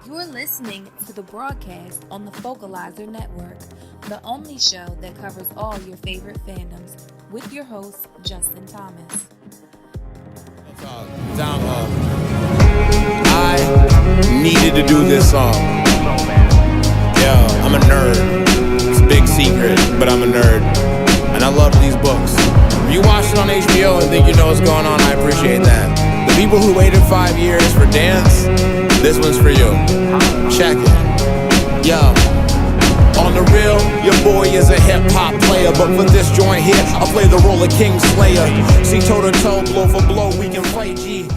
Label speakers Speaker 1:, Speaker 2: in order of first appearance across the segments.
Speaker 1: You're listening to the broadcast on the Focalizer Network, the only show that covers all your favorite fandoms, with your host, Justin Thomas.
Speaker 2: I needed to do this song. Yeah, I'm a nerd. It's a big secret, but I'm a nerd. And I love these books. If you watch it on HBO and think you know what's going on, I appreciate that. The people who waited 5 years for Dance, this one's for you. Check it. Yo. On the real, your boy is a hip-hop player, but for this joint here, I'll play the role of King Slayer. See toe-to-toe, blow for blow, we can fight, G.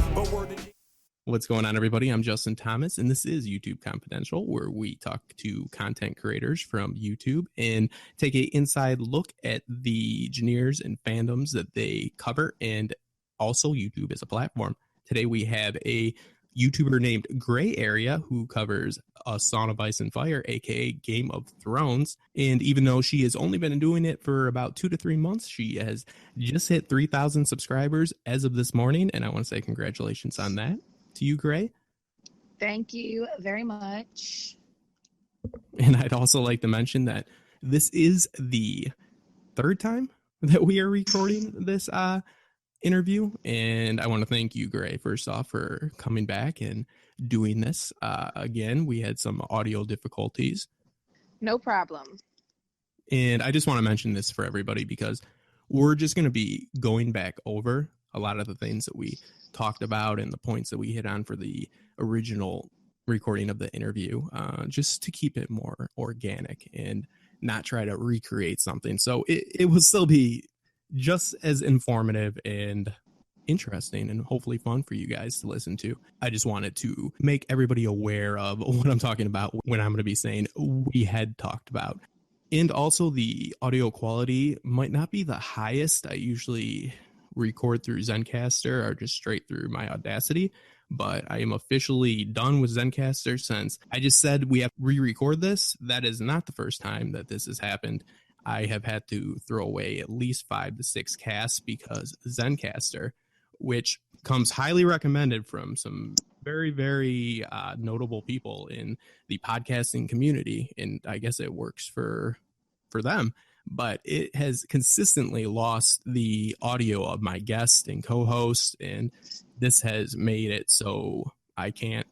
Speaker 3: What's going on, everybody? I'm Justin Thomas, and this is YouTube Confidential, where we talk to content creators from YouTube and take an inside look at the genres and fandoms that they cover, and also YouTube as a platform. Today, we have a YouTuber named Gray Area who covers A Song of Ice and Fire, aka Game of Thrones. And even though she has only been doing it for about 2 to 3 months, she has just hit 3,000 subscribers as of this morning. And I want to say congratulations on that to you, Gray.
Speaker 4: Thank you very much.
Speaker 3: And I'd also like to mention that this is the third time that we are recording this interview, and I want to thank you, Gray, first off, for coming back and doing this again. We had some audio difficulties.
Speaker 4: No problem.
Speaker 3: And I just want to mention this for everybody because we're just going to be going back over a lot of the things that we talked about and the points that we hit on for the original recording of the interview, just to keep it more organic and not try to recreate something. So it will still be just as informative and interesting and hopefully fun for you guys to listen to. I just wanted to make everybody aware of what I'm talking about when I'm going to be saying we had talked about. And also the audio quality might not be the highest. I usually record through Zencaster or just straight through my Audacity, but I am officially done with Zencaster since I just said we have to re-record this. That is not the first time that this has happened. I have had to throw away at least 5 to 6 casts because Zencaster, which comes highly recommended from some very, very notable people in the podcasting community, and I guess it works for them, but it has consistently lost the audio of my guest and co-host, and this has made it so I can't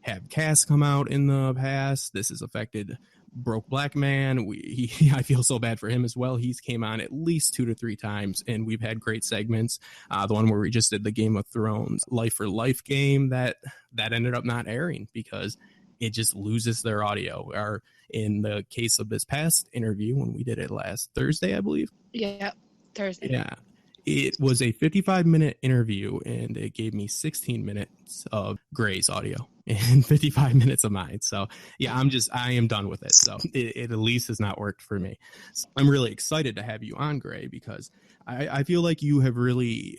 Speaker 3: have casts come out in the past. This has affected Broke Black Man. I feel so bad for him as well. He's came on at least 2 to 3 times, and we've had great segments. The one where we just did the Game of Thrones Life for Life game that ended up not airing because it just loses their audio. Or in the case of this past interview, when we did it last Thursday, I believe.
Speaker 4: Yeah, Thursday.
Speaker 3: Yeah. It was a 55-minute interview, and it gave me 16 minutes of Gray's audio and 55 minutes of mine. So, yeah, I am done with it. So it at least has not worked for me. So I'm really excited to have you on, Gray, because I feel like you have really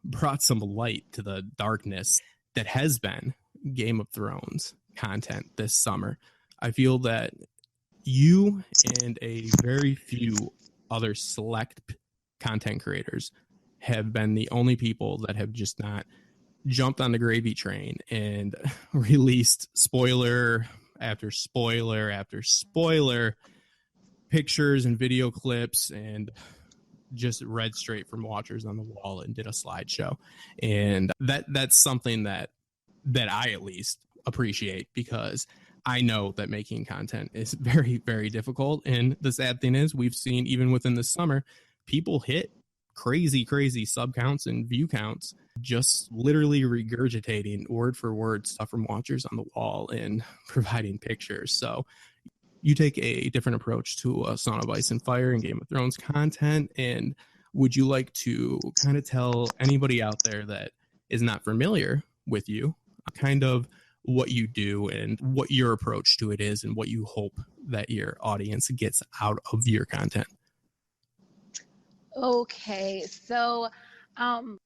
Speaker 3: brought some light to the darkness that has been Game of Thrones content this summer. I feel that you and a very few other select content creators have been the only people that have just not jumped on the gravy train and released spoiler after spoiler after spoiler pictures and video clips and just read straight from Watchers on the Wall and did a slideshow. And that's something that I at least appreciate, because I know that making content is very, very difficult. And the sad thing is, we've seen even within the summer, people hit crazy sub counts and view counts, just literally regurgitating word for word stuff from Watchers on the Wall and providing pictures. So you take a different approach to A Song of Ice and Fire and Game of Thrones content. And would you like to kind of tell anybody out there that is not familiar with you kind of what you do and what your approach to it is and what you hope that your audience gets out of your content?
Speaker 4: Okay, so I'm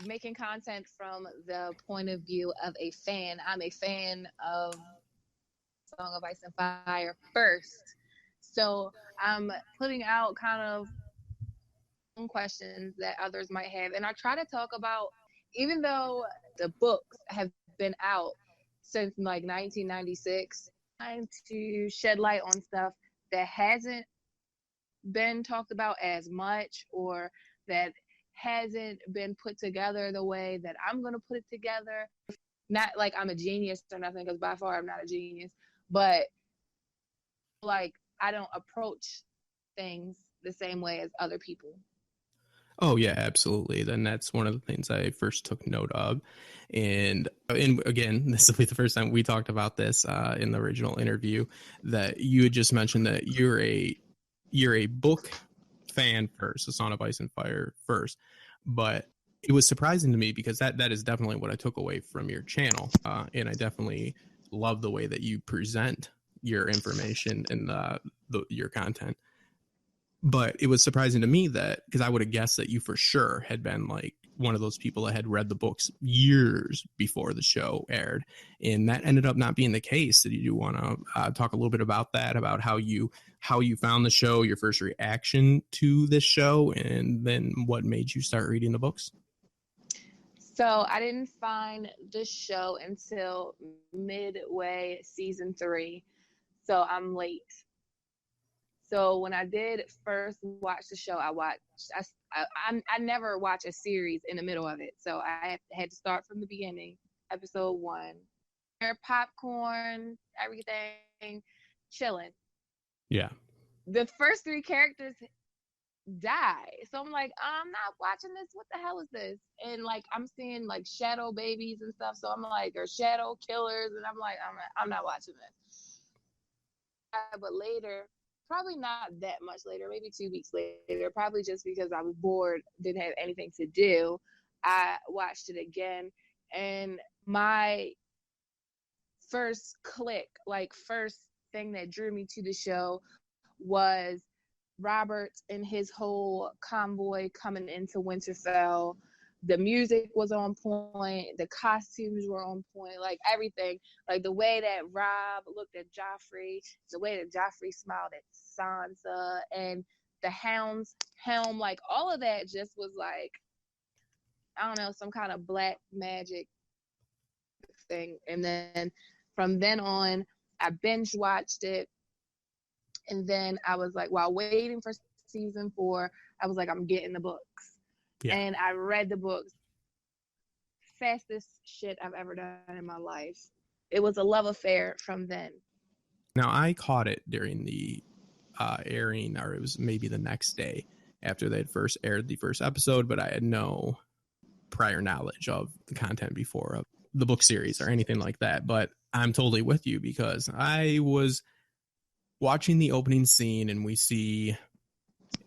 Speaker 4: making content from the point of view of a fan. I'm a fan of Song of Ice and Fire first. So I'm putting out kind of questions that others might have. And I try to talk about, even though the books have been out, since like 1996, trying to shed light on stuff that hasn't been talked about as much, or that hasn't been put together the way that I'm going to put it together. Not like I'm a genius or nothing, because by far I'm not a genius, but like I don't approach things the same way as other people.
Speaker 3: Oh yeah, absolutely. Then that's one of the things I first took note of. And again, this will be the first time we talked about this in the original interview, that you had just mentioned that you're a book fan first, A Song of Ice and Fire first. But it was surprising to me because that is definitely what I took away from your channel. And I definitely love the way that you present your information and your content. But it was surprising to me that, because I would have guessed that you for sure had been like one of those people that had read the books years before the show aired. And that ended up not being the case. Did you want to talk a little bit about that, about how you found the show, your first reaction to this show, and then what made you start reading the books?
Speaker 4: So I didn't find the show until midway season 3. So I'm late. So when I did first watch the show, I never watch a series in the middle of it. So I had to start from the beginning, episode 1. Popcorn, everything, chilling.
Speaker 3: Yeah.
Speaker 4: The first 3 characters die. So I'm like, I'm not watching this. What the hell is this? And like, I'm seeing like shadow babies and stuff. So I'm like, or shadow killers. And I'm like, I'm not watching this. But later, probably not that much later, maybe 2 weeks later, probably just because I was bored, didn't have anything to do, I watched it again. And my first click, like first thing that drew me to the show, was Robert and his whole convoy coming into Winterfell. The music was on point, the costumes were on point, like everything. Like the way that Rob looked at Joffrey, the way that Joffrey smiled at Sansa, and the Hound's helm, like all of that just was like, I don't know, some kind of black magic thing. And then from then on, I binge watched it. And then I was like, while waiting for season 4, I was like, I'm getting the books. Yeah. And I read the books. Fastest shit I've ever done in my life. It was a love affair from then.
Speaker 3: Now, I caught it during the airing, or it was maybe the next day after they had first aired the first episode, but I had no prior knowledge of the content before of the book series or anything like that. But I'm totally with you, because I was watching the opening scene and we see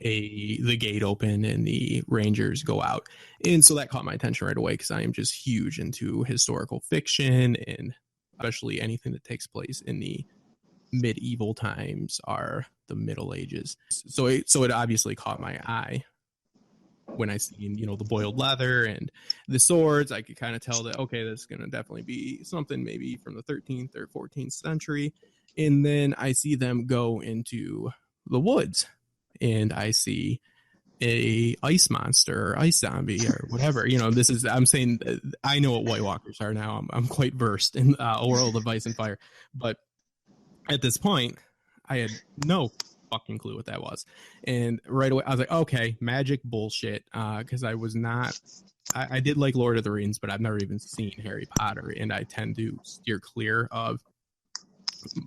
Speaker 3: the gate open and the Rangers go out. And so that caught my attention right away, because I am just huge into historical fiction, and especially anything that takes place in the medieval times or the Middle Ages. So it obviously caught my eye when I seen, the boiled leather and the swords. I could kind of tell that, okay, this is going to definitely be something maybe from the 13th or 14th century. And then I see them go into the woods, and I see a ice monster or ice zombie or whatever. I'm saying, I know what White Walkers are now. I'm quite versed in a world of Ice and Fire. But at this point, I had no fucking clue what that was. And right away, I was like, okay, magic bullshit. Because I was not... I did like Lord of the Rings, but I've never even seen Harry Potter. And I tend to steer clear of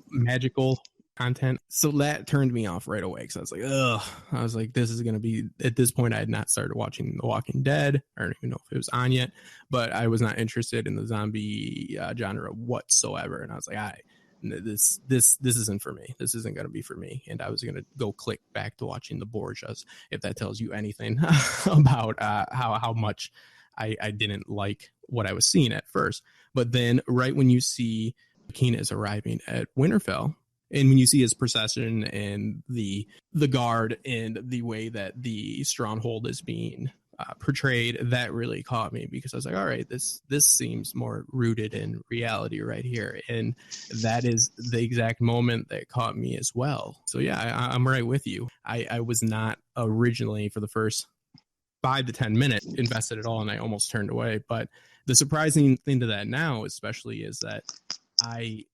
Speaker 3: magical content. So that turned me off right away, because I was like, ugh. I was like, this is going to be... At this point, I had not started watching The Walking Dead. I don't even know if it was on yet, but I was not interested in the zombie genre whatsoever. And I was like, this isn't for me. This isn't going to be for me. And I was going to go click back to watching the Borgias, if that tells you anything about how much I didn't like what I was seeing at first. But then right when you see Kina is arriving at Winterfell, and when you see his procession and the guard and the way that the stronghold is being portrayed, that really caught me, because I was like, all right, this seems more rooted in reality right here. And that is the exact moment that caught me as well. So yeah, I'm right with you. I was not originally, for the first 5 to 10 minutes, invested at all, and I almost turned away. But the surprising thing to that now, especially, is that I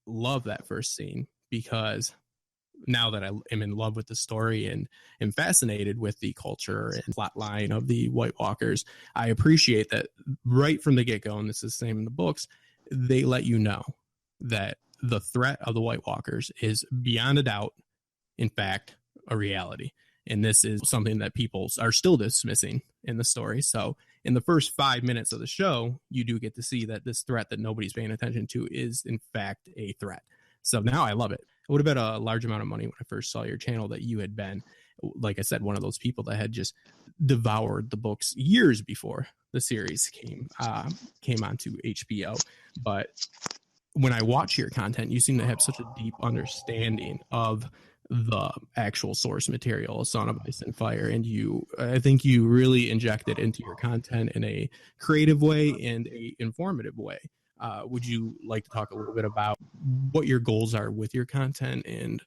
Speaker 3: love that first scene because now that I am in love with the story and am fascinated with the culture and plot line of the White Walkers, I appreciate that right from the get-go, and this is the same in the books, they let you know that the threat of the White Walkers is beyond a doubt, in fact, a reality. And this is something that people are still dismissing in the story. So in the first 5 minutes of the show, you do get to see that this threat that nobody's paying attention to is, in fact, a threat. So now I love it. It would have been a large amount of money when I first saw your channel that you had been, like I said, one of those people that had just devoured the books years before the series came onto HBO. But when I watch your content, you seem to have such a deep understanding of the actual source material, A Song of Ice and Fire, and I think you really inject it into your content in a creative way and a informative way. Would you like to talk a little bit about what your goals are with your content and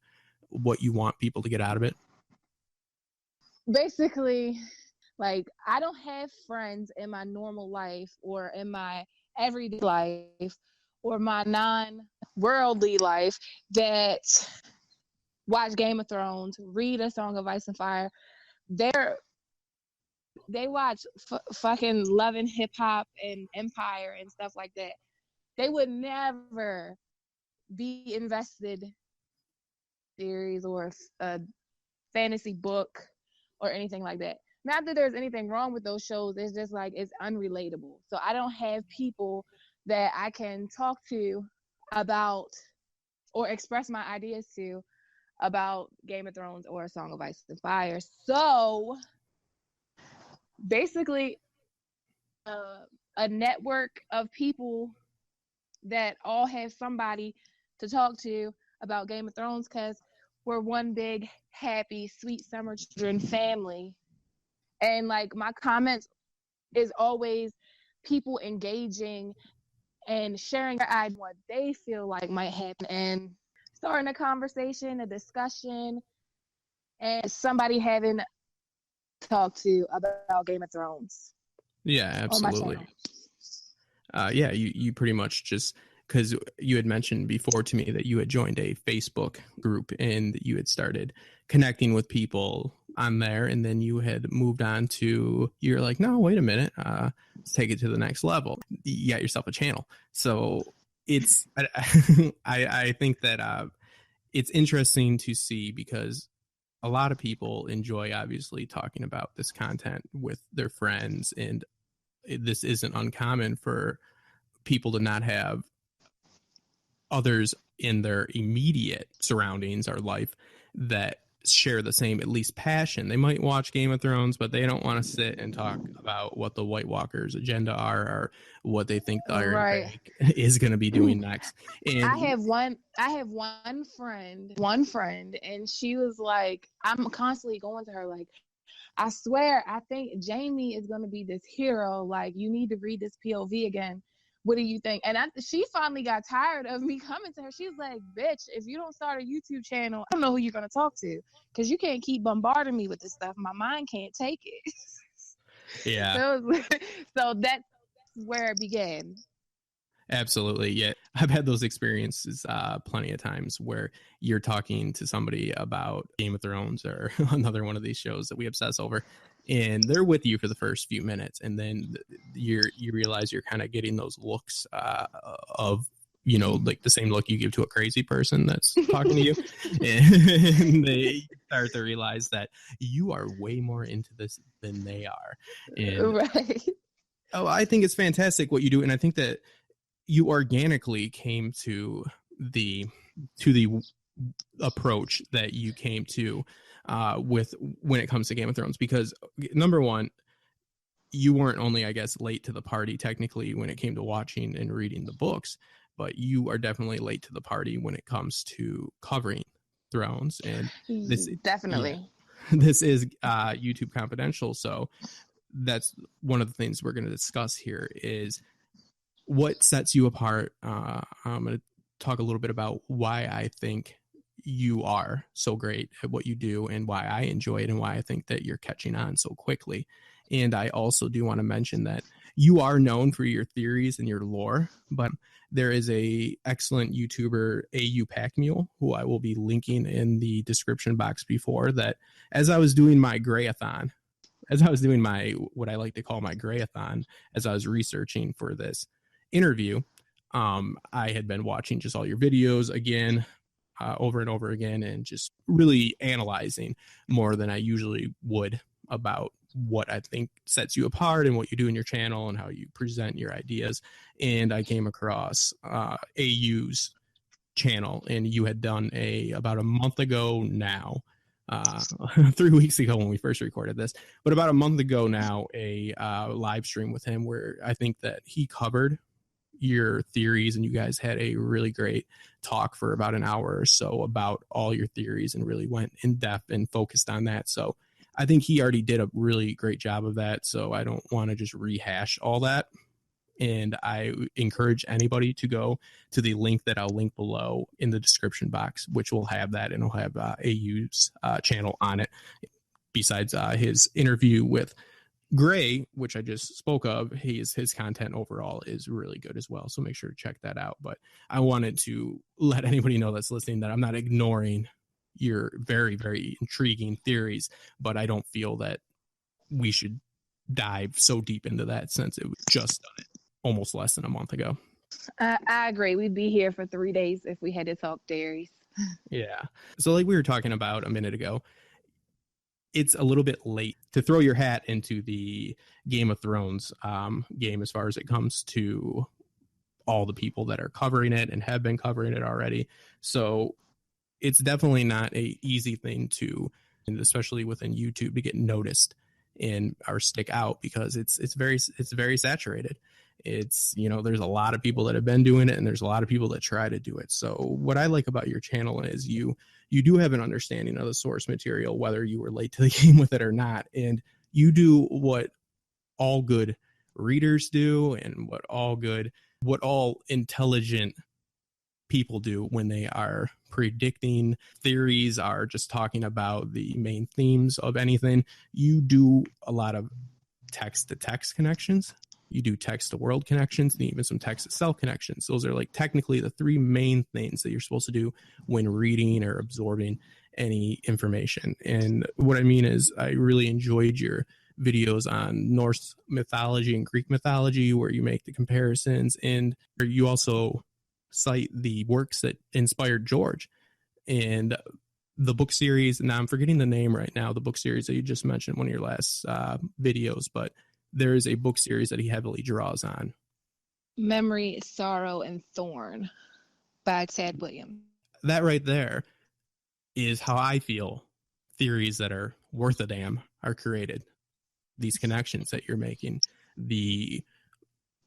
Speaker 3: what you want people to get out of it?
Speaker 4: Basically, like, I don't have friends in my normal life or in my everyday life or my non-worldly life that watch Game of Thrones, read A Song of Ice and Fire. They watch fucking Love and Hip Hop and Empire and stuff like that. They would never be invested in a series or a fantasy book or anything like that. Not that there's anything wrong with those shows. It's just like, it's unrelatable. So I don't have people that I can talk to about or express my ideas to about Game of Thrones or A Song of Ice and Fire. So basically, a network of people that all have somebody to talk to about Game of Thrones, because we're one big, happy, sweet summer children family. And like, my comments is always people engaging and sharing their ideas, what they feel like might happen, and starting a conversation, a discussion, and somebody having to talk to about Game of Thrones.
Speaker 3: Yeah, absolutely. Yeah, you pretty much just, because you had mentioned before to me that you had joined a Facebook group and you had started connecting with people on there, and then you had moved on to, you're like, no, wait a minute, let's take it to the next level. You got yourself a channel. So it's, I think that it's interesting to see, because a lot of people enjoy obviously talking about this content with their friends, and this isn't uncommon for people to not have others in their immediate surroundings or life that share the same, at least, passion. They might watch Game of Thrones, but they don't want to sit and talk about what the White Walkers' agenda are or what they think the Iron Bank is going to be doing next. And
Speaker 4: I have one friend, and she was like, I'm constantly going to her like, I swear, I think Jamie is going to be this hero. Like, you need to read this POV again. What do you think? And she finally got tired of me coming to her. She's like, bitch, if you don't start a YouTube channel, I don't know who you're going to talk to, because you can't keep bombarding me with this stuff. My mind can't take it.
Speaker 3: Yeah.
Speaker 4: So that's where it began.
Speaker 3: Absolutely. Yeah. I've had those experiences plenty of times where you're talking to somebody about Game of Thrones or another one of these shows that we obsess over, and they're with you for the first few minutes, and then you realize you're kind of getting those looks of, you know, like the same look you give to a crazy person that's talking to you. And they start to realize that you are way more into this than they are. And
Speaker 4: right.
Speaker 3: Oh, I think it's fantastic what you do. And I think that you organically came to the approach that you came to with when it comes to Game of Thrones, because number one, you weren't only, I guess, late to the party technically when it came to watching and reading the books, but you are definitely late to the party when it comes to covering Thrones. And this
Speaker 4: definitely,
Speaker 3: this is YouTube Confidential, so that's one of the things we're going to discuss here is what sets you apart. I'm going to talk a little bit about why I think you are so great at what you do and why I enjoy it and why I think that you're catching on so quickly. And I also do want to mention that you are known for your theories and your lore, but there is a excellent YouTuber, AU Pack Mule, who I will be linking in the description box before that. As I was doing my grayathon, what I like to call my grayathon, as I was researching for this interview, I had been watching just all your videos again, over and over again, and just really analyzing more than I usually would about what I think sets you apart and what you do in your channel and how you present your ideas. And I came across AU's channel, and you had done about a month ago now, 3 weeks ago when we first recorded this, but about a month ago now, a live stream with him where I think that he covered your theories, and you guys had a really great talk for about an hour or so about all your theories and really went in depth and focused on that. So I think he already did a really great job of that. So I don't want to just rehash all that. And I encourage anybody to go to the link that I'll link below in the description box, which will have that, and it'll have AU's channel on it. Besides his interview with Gray, which I just spoke of, his content overall is really good as well. So make sure to check that out. But I wanted to let anybody know that's listening that I'm not ignoring your very, very intriguing theories, but I don't feel that we should dive so deep into that since it was just done it almost less than a month ago.
Speaker 4: I agree. We'd be here for 3 days if we had to talk theories.
Speaker 3: Yeah. So like we were talking about a minute ago, it's a little bit late to throw your hat into the Game of Thrones game as far as it comes to all the people that are covering it and have been covering it already. So it's definitely not a easy thing to, and especially within YouTube, to get noticed and or stick out, because it's very saturated. It's, there's a lot of people that have been doing it, and there's a lot of people that try to do it. So what I like about your channel is you do have an understanding of the source material, whether you were late to the game with it or not. And you do what all good readers do, and what all intelligent people do when they are predicting theories, are just talking about the main themes of anything. You do a lot of text to text connections. You do text to world connections, and even some text to cell connections. Those are like technically the three main things that you're supposed to do when reading or absorbing any information. And what I mean is, I really enjoyed your videos on Norse mythology and Greek mythology, where you make the comparisons, and you also cite the works that inspired George. And the book series, now I'm forgetting the name right now, the book series that you just mentioned, one of your last videos, but there is a book series that he heavily draws on.
Speaker 4: Memory, Sorrow, and Thorn by Tad Williams.
Speaker 3: That right there is how I feel theories that are worth a damn are created. These connections that you're making, the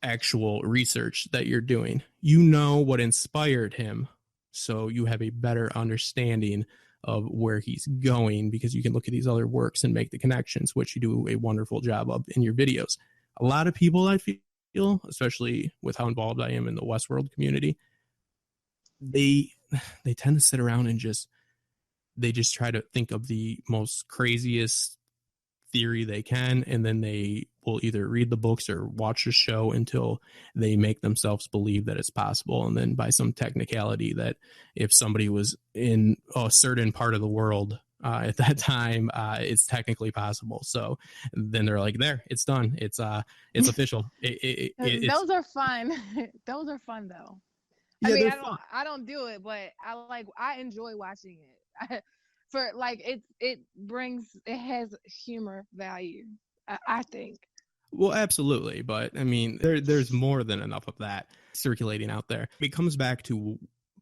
Speaker 3: actual research that you're doing. You know what inspired him, so you have a better understanding of where he's going, because you can look at these other works and make the connections, which you do a wonderful job of in your videos. A lot of people, I feel, especially with how involved I am in the Westworld community, they tend to sit around and just try to think of the most craziest theory they can, and then they will either read the books or watch the show until they make themselves believe that it's possible. And then by some technicality that if somebody was in a certain part of the world at that time, it's technically possible. So then they're like, there, it's done. It's official.
Speaker 4: Those are fun. Those are fun though.
Speaker 3: Yeah,
Speaker 4: I don't do it, but I enjoy watching it. For like it has humor value, I think.
Speaker 3: Well, absolutely. But I mean, there's more than enough of that circulating out there. It comes back to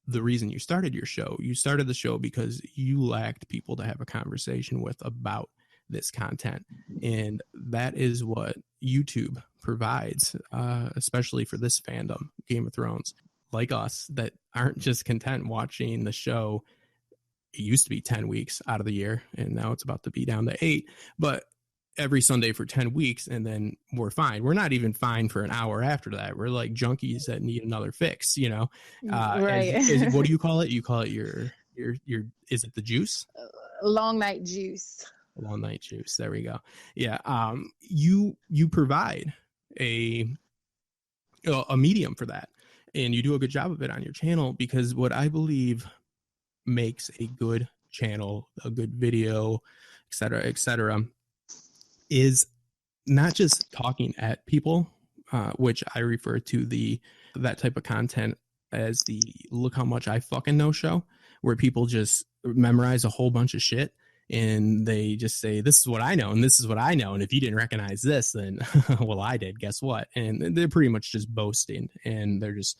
Speaker 3: the reason you started your show. You started the show because you lacked people to have a conversation with about this content. And that is what YouTube provides, especially for this fandom, Game of Thrones, like us, that aren't just content watching the show. It used to be 10 weeks out of the year, and now it's about to be down to 8. But every Sunday for 10 weeks, and then we're fine. We're not even fine for an hour after that. We're like junkies that need another fix,
Speaker 4: Right.
Speaker 3: What do you call it? You call it your is it the juice?
Speaker 4: Long night juice.
Speaker 3: Long night juice. There we go. Yeah. You provide a medium for that, and you do a good job of it on your channel, because what I believe makes a good channel, a good video, et cetera, is not just talking at people, which I refer to that type of content as the look how much I fucking know show, where people just memorize a whole bunch of shit and they just say, this is what I know and this is what I know, and if you didn't recognize this, then well, I did, guess what? And they're pretty much just boasting, and they're just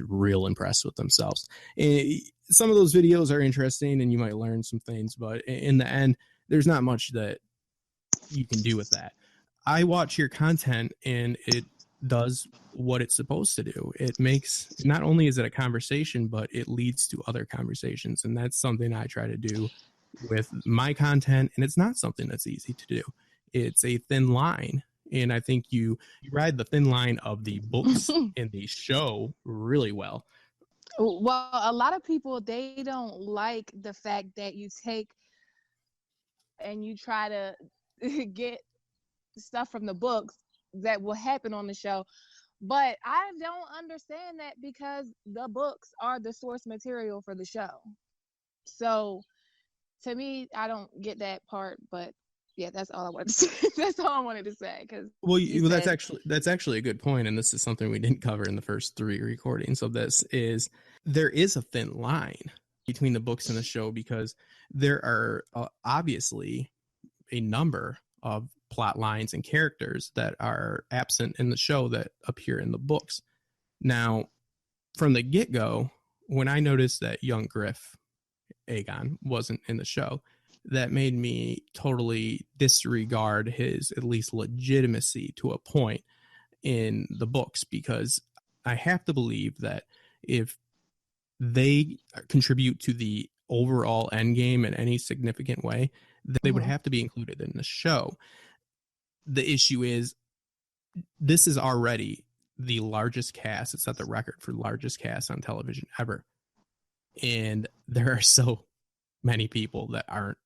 Speaker 3: real impressed with themselves. And some of those videos are interesting and you might learn some things, but in the end, there's not much that you can do with that. I watch your content and it does what it's supposed to do. It makes, not only is it a conversation, but it leads to other conversations. And that's something I try to do with my content. And it's not something that's easy to do. It's a thin line. And I think you ride the thin line of the books and the show really well.
Speaker 4: Well, a lot of people, they don't like the fact that you take and you try to get stuff from the books that will happen on the show. But I don't understand that, because the books are the source material for the show. So to me, I don't get that part, but yeah, that's all I wanted to say. That's all I wanted to say.
Speaker 3: That's actually a good point, and this is something we didn't cover in the first 3 recordings of this. Is there is a thin line between the books and the show, because there are obviously a number of plot lines and characters that are absent in the show that appear in the books. Now, from the get-go, when I noticed that young Griff, Aegon, wasn't in the show, that made me totally disregard his at least legitimacy to a point in the books, because I have to believe that if they contribute to the overall end game in any significant way, they would have to be included in the show. The issue is, this is already the largest cast. It set the record for largest cast on television ever. And there are so many people that aren't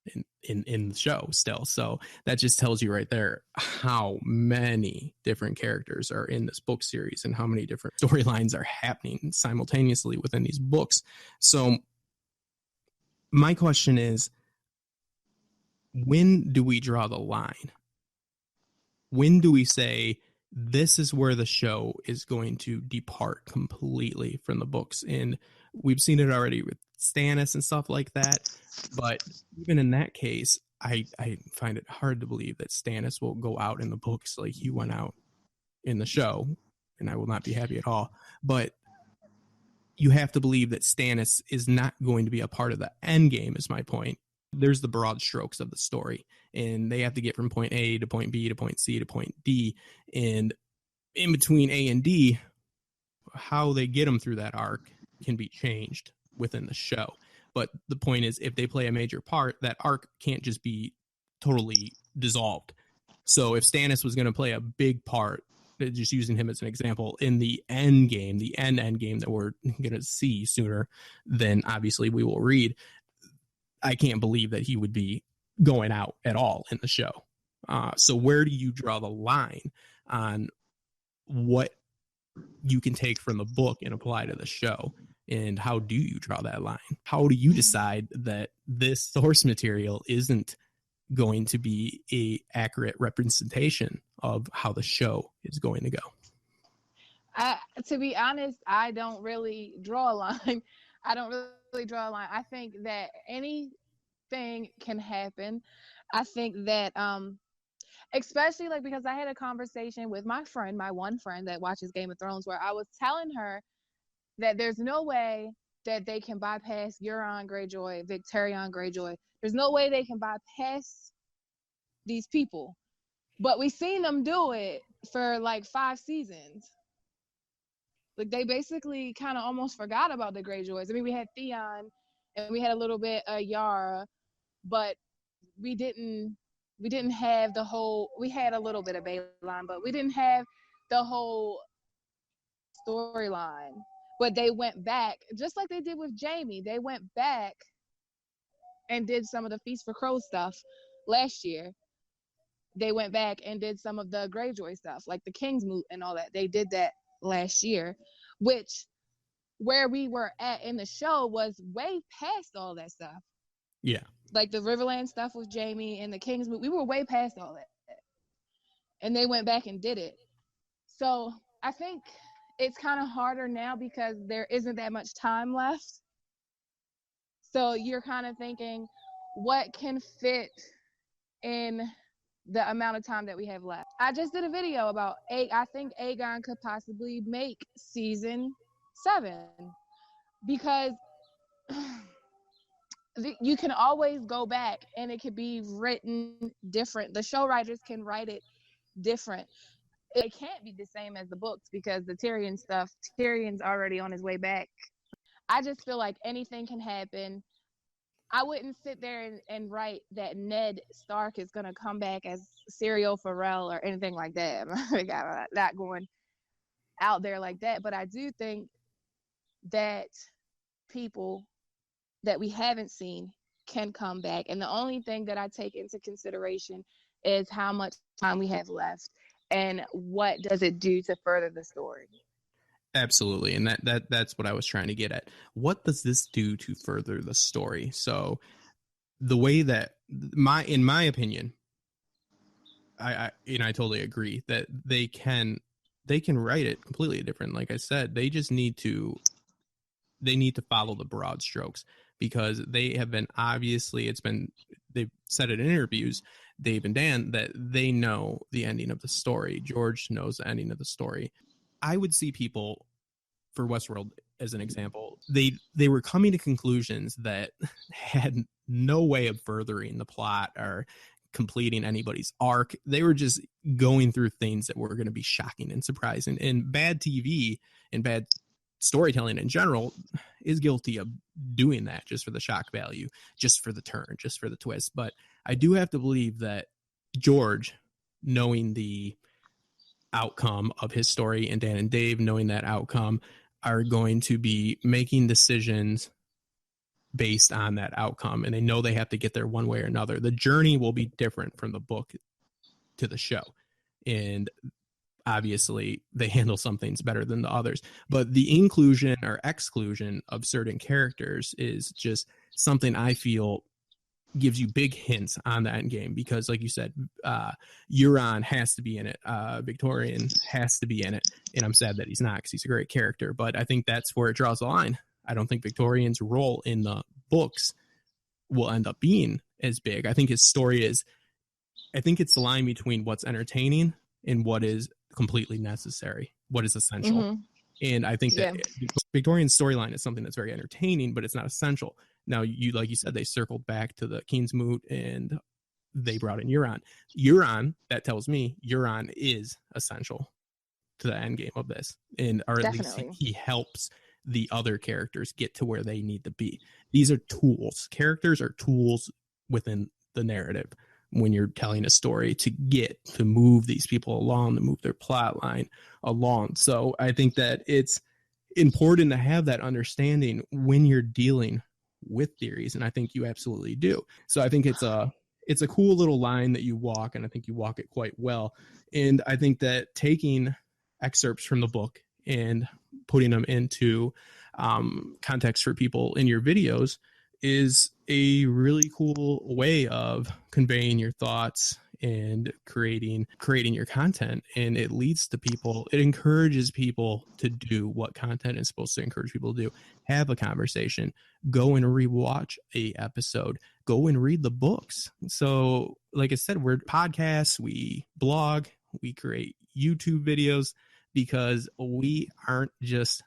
Speaker 3: in the show still. So that just tells you right there how many different characters are in this book series and how many different storylines are happening simultaneously within these books. So my question is, when do we draw the line? When do we say this is where the show is going to depart completely from the books? And we've seen it already with Stannis and stuff like that. But even in that case, I find it hard to believe that Stannis will go out in the books like he went out in the show, and I will not be happy at all. But you have to believe that Stannis is not going to be a part of the end game, is my point. There's the broad strokes of the story, and they have to get from point A to point B to point C to point D. And in between A and D, how they get them through that arc can be changed within the show. But the point is, if they play a major part, that arc can't just be totally dissolved. So if Stannis was going to play a big part, just using him as an example, in the end game, the end game that we're going to see sooner than obviously we will read, I can't believe that he would be going out at all in the show. So where do you draw the line on what you can take from the book and apply to the show? And how do you draw that line? How do you decide that this source material isn't going to be a accurate representation of how the show is going to go?
Speaker 4: To be honest, I don't really draw a line. I don't really draw a line. I think that anything can happen. I think that, especially like, because I had a conversation with my one friend that watches Game of Thrones, where I was telling her that there's no way that they can bypass Euron Greyjoy, Victarion Greyjoy. There's no way they can bypass these people. But we've seen them do it for like 5 seasons. Like, they basically kind of almost forgot about the Greyjoys. I mean, we had Theon and we had a little bit of Yara, but we didn't have the whole, we had a little bit of Baelon, but we didn't have the whole storyline. But they went back, just like they did with Jaime. They went back and did some of the Feast for Crows stuff last year. they went back and did some of the Greyjoy stuff, like the King's Moot and all that. They did that last year, which where we were at in the show was way past all that stuff.
Speaker 3: Yeah.
Speaker 4: Like the Riverland stuff with Jamie and the King's Moot, we were way past all that. And they went back and did it. So I think it's kind of harder now because there isn't that much time left. So you're kind of thinking, what can fit in the amount of time that we have left? I just did a video about, I think Aegon could possibly make season 7 because you can always go back and it could be written different. The show writers can write it different. It can't be the same as the books because the Tyrion stuff, Tyrion's already on his way back. I just feel like anything can happen. I wouldn't sit there and write that Ned Stark is going to come back as Serial Pharrell or anything like that. I'm not going out there like that. But I do think that people that we haven't seen can come back. And the only thing that I take into consideration is how much time we have left and what does it do to further the story.
Speaker 3: Absolutely. And that's what I was trying to get at. What does this do to further the story? So the way that in my opinion, I totally agree that they can write it completely different. Like I said, they just need to follow the broad strokes because they have been, obviously they've said it in interviews, Dave and Dan, that they know the ending of the story. George knows the ending of the story. I would see people, for Westworld as an example, they were coming to conclusions that had no way of furthering the plot or completing anybody's arc. They were just going through things that were going to be shocking and surprising. And bad TV and bad storytelling in general is guilty of doing that just for the shock value, just for the turn, just for the twist. But I do have to believe that George, knowing the outcome of his story, and Dan and Dave knowing that outcome, are going to be making decisions based on that outcome. And they know they have to get there one way or another. The journey will be different from the book to the show. And obviously they handle some things better than the others, but the inclusion or exclusion of certain characters is just something I feel gives you big hints on the end game, because like you said, Euron has to be in it. Victorian has to be in it. And I'm sad that he's not, because he's a great character, but I think that's where it draws the line. I don't think Victorian's role in the books will end up being as big. I think his story I think it's the line between what's entertaining and what is completely necessary, what is essential. Mm-hmm. And I think that Victorian's storyline is something that's very entertaining, but it's not essential. Now, like you said, they circled back to the King's Moot and they brought in Euron. Euron, that tells me Euron is essential to the end game of this. Or at least he helps the other characters get to where they need to be. These are tools. Characters are tools within the narrative when you're telling a story to move these people along, to move their plot line along. So I think that it's important to have that understanding when you're dealing with theories, and I think you absolutely do. So I think it's a cool little line that you walk, and I think you walk it quite well. And I think that taking excerpts from the book and putting them into context for people in your videos is a really cool way of conveying your thoughts and creating your content. And it leads to people, it encourages people to do what content is supposed to encourage people to do. Have a conversation, go and rewatch a episode, go and read the books. So like I said, we're podcasts, we blog, we create YouTube videos, because we aren't just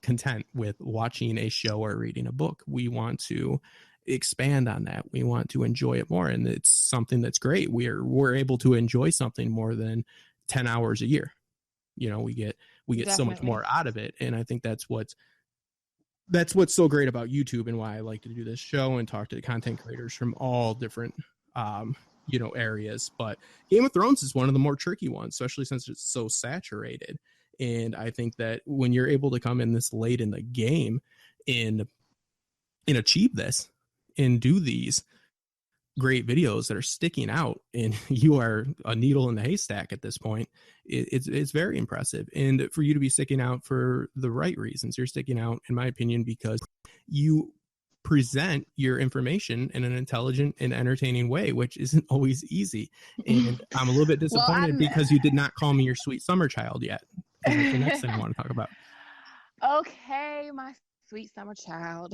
Speaker 3: content with watching a show or reading a book. We want to expand on that. We want to enjoy it more. And it's something that's great. We're able to enjoy something more than 10 hours a year. You know, we get so much more out of it. And I think that's what's so great about YouTube, and why I like to do this show and talk to content creators from all different, areas. But Game of Thrones is one of the more tricky ones, especially since it's so saturated. And I think that when you're able to come in this late in the game and achieve this and do these, great videos that are sticking out, and you are a needle in the haystack at this point. It's very impressive. And for you to be sticking out for the right reasons, you're sticking out, in my opinion, because you present your information in an intelligent and entertaining way, which isn't always easy. And I'm a little bit disappointed because you did not call me your sweet summer child yet. That's the next thing I want to talk about.
Speaker 4: Okay, my sweet summer child.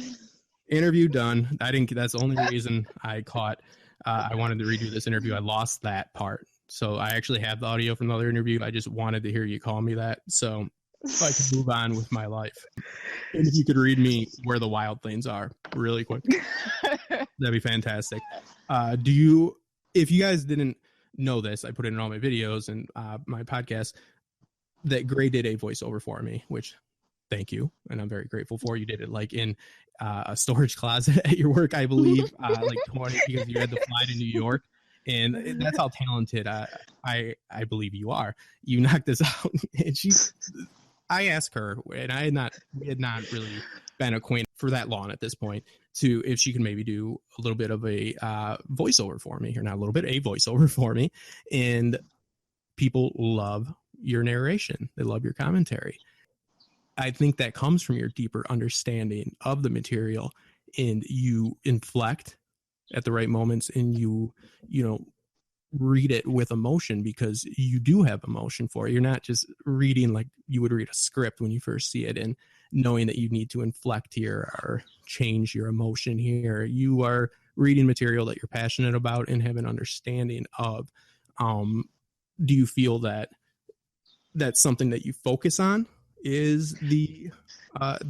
Speaker 3: Interview done. That's the only reason I I wanted to redo this interview. I lost that part. So I actually have the audio from the other interview. I just wanted to hear you call me that, so I can move on with my life. And if you could read me where the wild things are really quick, that'd be fantastic. If you guys didn't know this, I put it in all my videos and my podcast, that Gray did a voiceover for me, which thank you. And I'm very grateful for. You did it like in a storage closet at your work, I believe, like 20, because you had to fly to New York. And that's how talented I believe you are. You knocked this out. And I asked her, and we had not really been acquainted for that long at this point, to if she could maybe do a little bit of a voiceover for me, or not a little bit, a voiceover for me. And people love your narration. They love your commentary. I think that comes from your deeper understanding of the material, and you inflect at the right moments, and you read it with emotion, because you do have emotion for it. You're not just reading like you would read a script when you first see it, and knowing that you need to inflect here or change your emotion here. You are reading material that you're passionate about and have an understanding of. Do you feel that that's something that you focus on, is the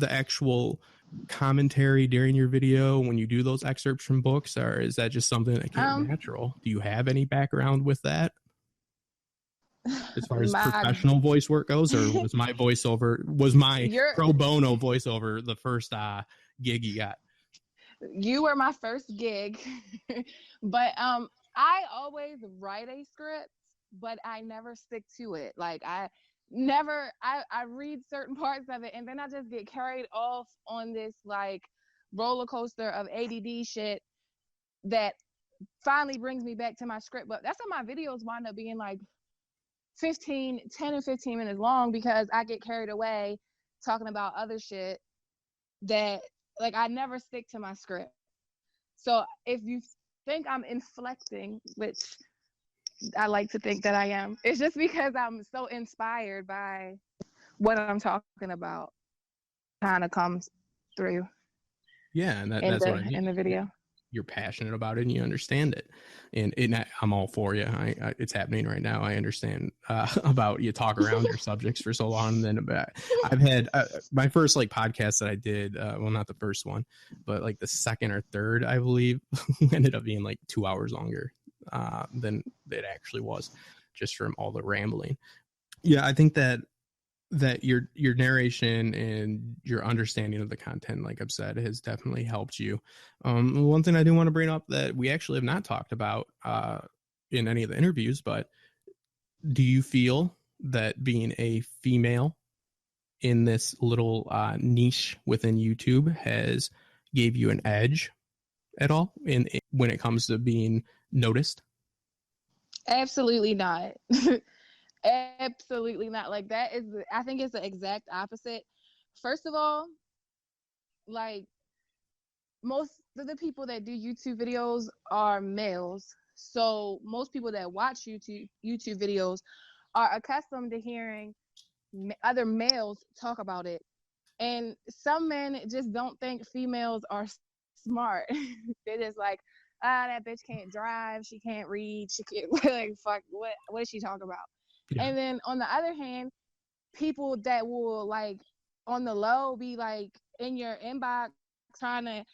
Speaker 3: actual commentary during your video when you do those excerpts from books, or is that just something that came natural? Do you have any background with that as far as professional voice work goes, or was my pro bono voiceover the first gig you got?
Speaker 4: You were my first gig. But I always write a script, but I never stick to it. Like I read certain parts of it, and then I just get carried off on this like roller coaster of ADD shit that finally brings me back to my script. But that's how my videos wind up being like 10 and 15 minutes long, because I get carried away talking about other shit that like I never stick to my script. So if you think I'm inflecting, which I like to think that I am, it's just because I'm so inspired by what I'm talking about, kind of comes through.
Speaker 3: Yeah, and that's what I mean.
Speaker 4: In the video.
Speaker 3: You're passionate about it and you understand it, and I'm all for you. It's happening right now. I understand about you talk around your subjects for so long. And then I've had my first like podcast that I did. Well, not the first one, but like the second or third, I believe, ended up being like 2 hours longer than it actually was, just from all the rambling. Yeah, I think that your narration and your understanding of the content, like I've said, has definitely helped you. One thing I do want to bring up that we actually have not talked about in any of the interviews, but do you feel that being a female in this little niche within YouTube has gave you an edge at all when it comes to being noticed?
Speaker 4: Absolutely not. Absolutely not. Like that is, I think it's the exact opposite. First of all, like most of the people that do YouTube videos are males. So most people that watch YouTube videos are accustomed to hearing other males talk about it. And some men just don't think females are smart. They're just like, that bitch can't drive, she can't read, she can't, like, fuck, what is she talking about? Yeah. And then on the other hand, people that will like on the low be like in your inbox trying to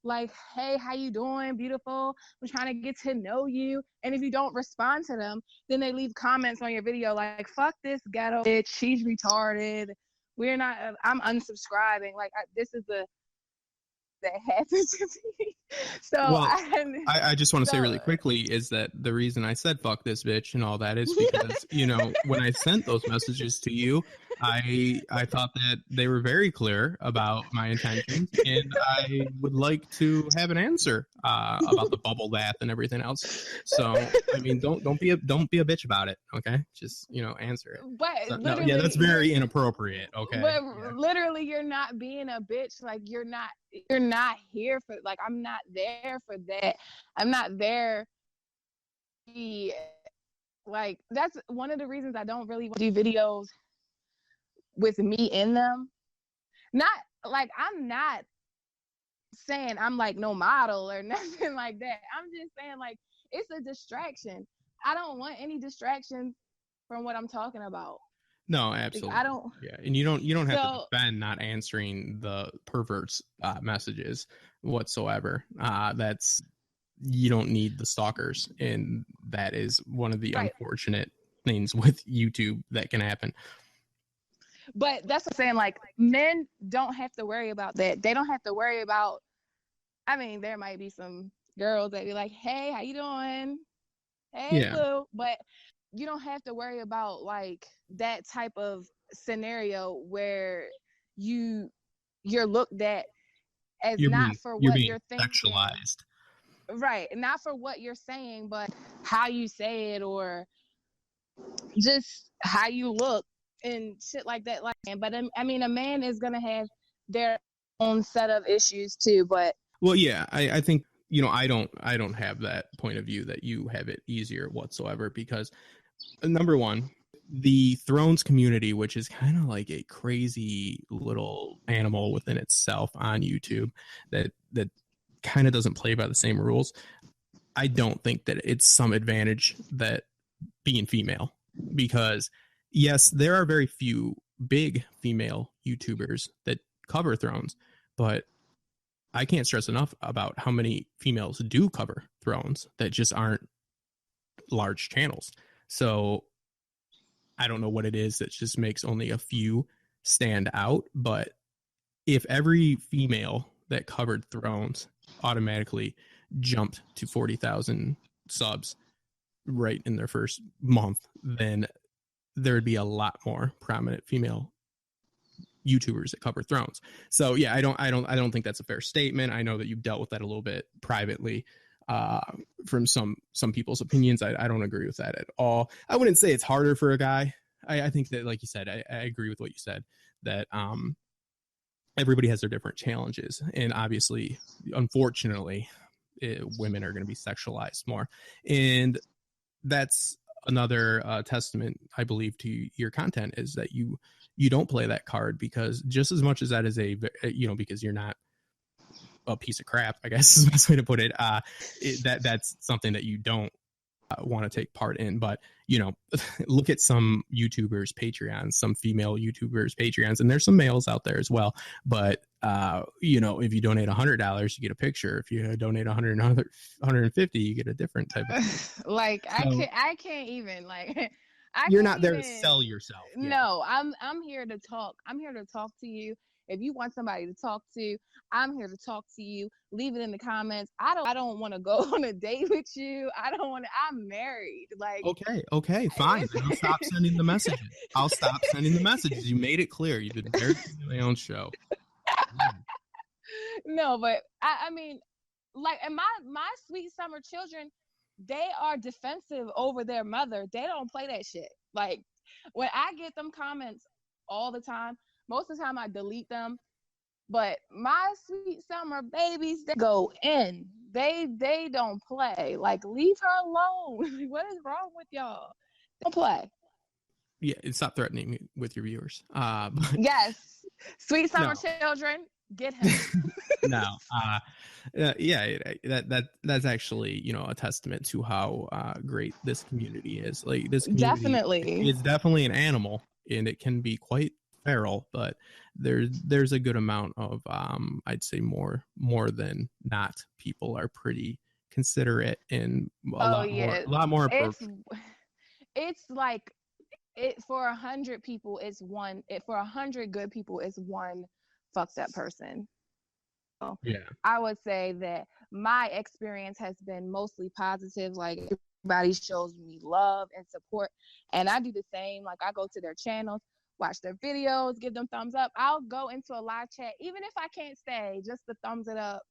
Speaker 4: like, hey, how you doing, beautiful? I'm trying to get to know you. And if you don't respond to them, then they leave comments on your video like, fuck this ghetto bitch, she's retarded. I'm unsubscribing. Like this is that happened to me. So
Speaker 3: Well, I just want to say really
Speaker 4: so
Speaker 3: quickly is that the reason I said fuck this bitch and all that is because, you know, when I sent those messages to you, I thought that they were very clear about my intentions, and I would like to have an answer about the bubble bath and everything else. So, I mean, don't be a bitch about it, okay? Just, you know, answer it.
Speaker 4: but
Speaker 3: So, no,
Speaker 4: literally,
Speaker 3: yeah, that's very inappropriate, okay?
Speaker 4: but
Speaker 3: Yeah.
Speaker 4: literally, you're not being a bitch. Like you're not here for, like, I'm not there for that. I'm not there to be, like, that's one of the reasons I don't really do videos with me in them. Not like, I'm not saying I'm like no model or nothing like that. I'm just saying, like, it's a distraction. I don't want any distractions from what I'm talking about.
Speaker 3: No,
Speaker 4: Like,
Speaker 3: absolutely.
Speaker 4: I don't.
Speaker 3: Yeah, and you don't have to
Speaker 4: So
Speaker 3: defend not answering the perverts' messages whatsoever. That's You don't need the stalkers, and that is one of the
Speaker 4: right,
Speaker 3: unfortunate things with YouTube that can happen.
Speaker 4: but that's what I'm saying. Like, men don't have to worry about that. They don't have to worry about. I mean, there might be some girls that be like, "Hey, how you doing? Hey,
Speaker 3: Yeah,
Speaker 4: boo," but you don't have to worry about like that type of scenario where you're looked at as not for
Speaker 3: you're
Speaker 4: what
Speaker 3: being
Speaker 4: you're thinking,
Speaker 3: sexualized.
Speaker 4: right? Not for what you're saying, but how you say it, or just how you look and shit like that. Like, but I mean, a man is gonna have their own set of issues too. But
Speaker 3: Well, yeah, I think, you know, I don't have that point of view that you have it easier whatsoever, because number one, the Thrones community, which is kind of like a crazy little animal within itself on YouTube, that kind of doesn't play by the same rules. I don't think that it's some advantage that being female, because yes, there are very few big female YouTubers that cover Thrones, but I can't stress enough about how many females do cover Thrones that just aren't large channels. So I don't know what it is that just makes only a few stand out, but if every female that covered Thrones automatically jumped to 40,000 subs right in their first month, then there would be a lot more prominent female YouTubers that cover Thrones. So yeah, I don't think that's a fair statement. I know that you've dealt with that a little bit privately from some people's opinions. I don't agree with that at all. I wouldn't say it's harder for a guy. I think that, like you said, I agree with what you said, that everybody has their different challenges, and obviously, unfortunately, women are going to be sexualized more, and that's another testament, I believe, to your content, is that you don't play that card, because just as much as that is because you're not a piece of crap, I guess is the best way to put it, that's something that you don't want to take part in. But, you know, look at some YouTubers Patreons, some female YouTubers Patreons, and there's some males out there as well. But you know, if you donate $100, you get a picture. If you donate 150, you get a different type of
Speaker 4: like, so, I can't even, like,
Speaker 3: you're not there to sell yourself.
Speaker 4: Yeah. No, I'm here to talk. I'm here to talk to you. If you want somebody to talk to, I'm here to talk to you. Leave it in the comments. I don't want to go on a date with you. I'm married. Like,
Speaker 3: okay, fine. I'll stop sending the messages. I'll stop sending the messages. You made it clear. You've been very good on my own show.
Speaker 4: No, but I mean, like, and my sweet summer children, they are defensive over their mother. They don't play that shit. Like, when I get them comments all the time, most of the time I delete them. But my sweet summer babies, they go in. They don't play. Like, leave her alone. What is wrong with y'all? Don't play.
Speaker 3: Yeah, stop threatening me with your viewers.
Speaker 4: Yes, sweet summer children, get him.
Speaker 3: No, that's actually, you know, a testament to how great this community is. Like, this community,
Speaker 4: definitely,
Speaker 3: it's definitely an animal, and it can be quite feral, but there's a good amount of I'd say more than not, people are pretty considerate, and a lot more
Speaker 4: it's like, it for 100 people it's one, for 100 good people it's one fucked up person.
Speaker 3: Yeah.
Speaker 4: I would say that my experience has been mostly positive. Like, everybody shows me love and support, and I do the same. Like, I go to their channels, watch their videos, give them thumbs up. I'll go into a live chat, even if I can't stay, just to thumbs it up,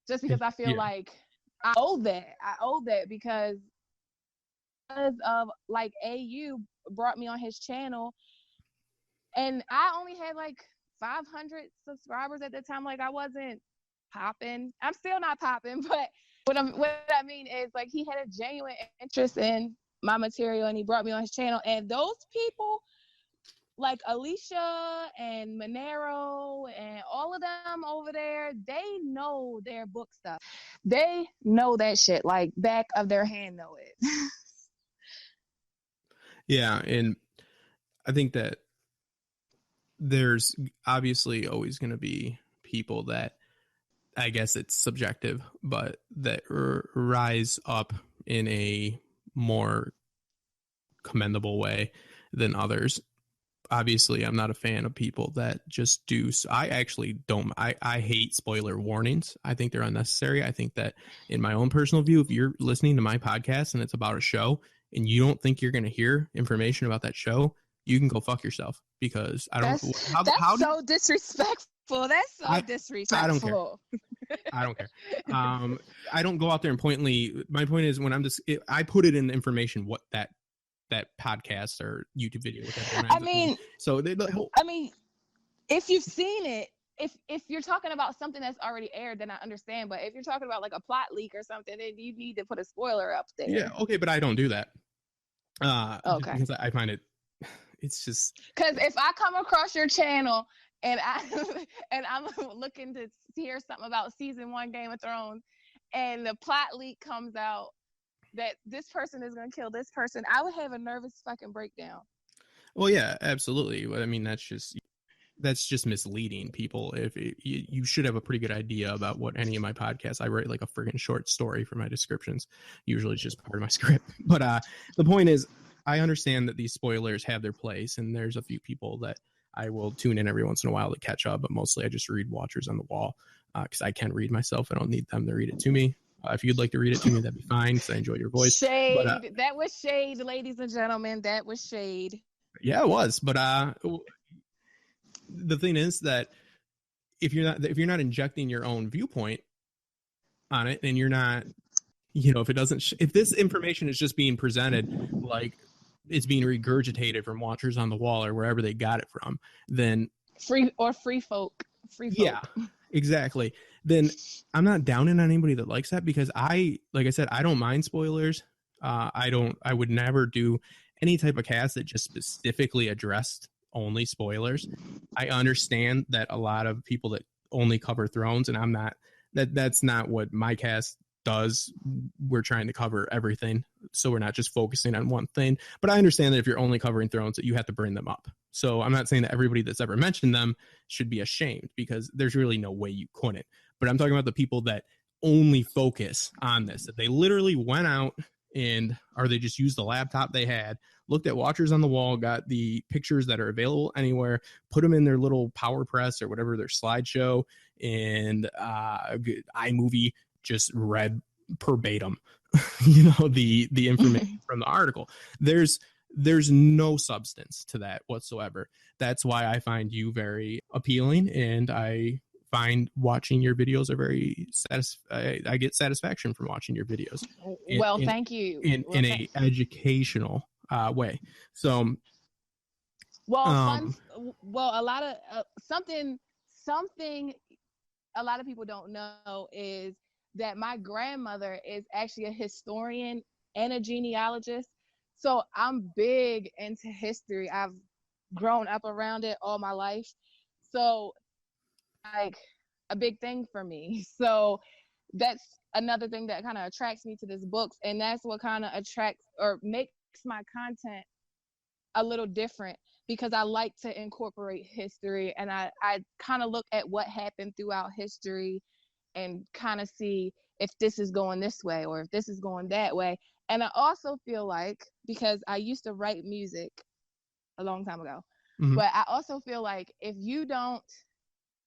Speaker 4: just because I feel like I owe that. I owe that because of like AU brought me on his channel, and I only had like 500 subscribers at the time. Like, I wasn't popping. I'm still not popping, but what I mean is, like, he had a genuine interest in my material, and he brought me on his channel. And those people, like Alicia and Monero and all of them over there, they know their book stuff. They know that shit, like, back of their hand know it.
Speaker 3: Yeah, and I think that there's obviously always going to be people that, I guess it's subjective, but that rise up in a more commendable way than others. Obviously, I'm not a fan of people that just do. I actually don't. I hate spoiler warnings. I think they're unnecessary. I think that, in my own personal view, if you're listening to my podcast and it's about a show and you don't think you're going to hear information about that show, you can go fuck yourself, because I don't.
Speaker 4: That's so disrespectful. That's so disrespectful.
Speaker 3: I don't care. I don't care. I don't go out there and pointedly. My point is, when I'm just, I put it in the information what that podcast or YouTube video.
Speaker 4: I mean,
Speaker 3: so
Speaker 4: I mean, if you've seen it, if you're talking about something that's already aired, then I understand. But if you're talking about like a plot leak or something, then you need to put a spoiler up there.
Speaker 3: Yeah, okay, but I don't do that.
Speaker 4: Okay,
Speaker 3: because I find it's just,
Speaker 4: because if I come across your channel and I'm looking to hear something about season 1 Game of Thrones, and the plot leak comes out that this person is going to kill this person, I would have a nervous fucking breakdown.
Speaker 3: Well, yeah, absolutely. But I mean, that's just misleading people. You should have a pretty good idea about what any of my podcasts. I write like a friggin' short story for my descriptions. Usually it's just part of my script. But the point is, I understand that these spoilers have their place, and there's a few people that I will tune in every once in a while to catch up, but mostly I just read Watchers on the Wall because I can read myself. I don't need them to read it to me. If you'd like to read it to me, that'd be fine, because I enjoy your voice.
Speaker 4: Shade. But, that was shade, ladies and gentlemen. That was shade.
Speaker 3: Yeah, it was. But the thing is that if you're not injecting your own viewpoint on it, and you're not, if this information is just being presented like it's being regurgitated from Watchers on the Wall or wherever they got it from, then
Speaker 4: free folk.
Speaker 3: Yeah, exactly. Then I'm not downing on anybody that likes that, because like I said, I don't mind spoilers. I would never do any type of cast that just specifically addressed only spoilers. I understand that a lot of people that only cover Thrones, and I'm not, that's not what my cast does. We're trying to cover everything, so we're not just focusing on one thing. But I understand that if you're only covering Thrones, that you have to bring them up. So I'm not saying that everybody that's ever mentioned them should be ashamed, because there's really no way you couldn't. But I'm talking about the people that only focus on this, that they literally went out or they just used the laptop they had, looked at Watchers on the Wall, got the pictures that are available anywhere, put them in their little PowerPress or whatever, their slideshow, and iMovie just read verbatim, the information from the article. There's no substance to that whatsoever. That's why I find you very appealing, and I find watching your videos are very I get satisfaction from watching your videos.
Speaker 4: Thank you.
Speaker 3: In a educational way. So,
Speaker 4: a lot of something a lot of people don't know is that my grandmother is actually a historian and a genealogist. So I'm big into history. I've grown up around it all my life. So, like, a big thing for me. So that's another thing that kind of attracts me to this book. And that's what kind of attracts or makes my content a little different, because I like to incorporate history, and I kind of look at what happened throughout history and kind of see if this is going this way or if this is going that way. And I also feel like, because I used to write music a long time ago, but I also feel like if you don't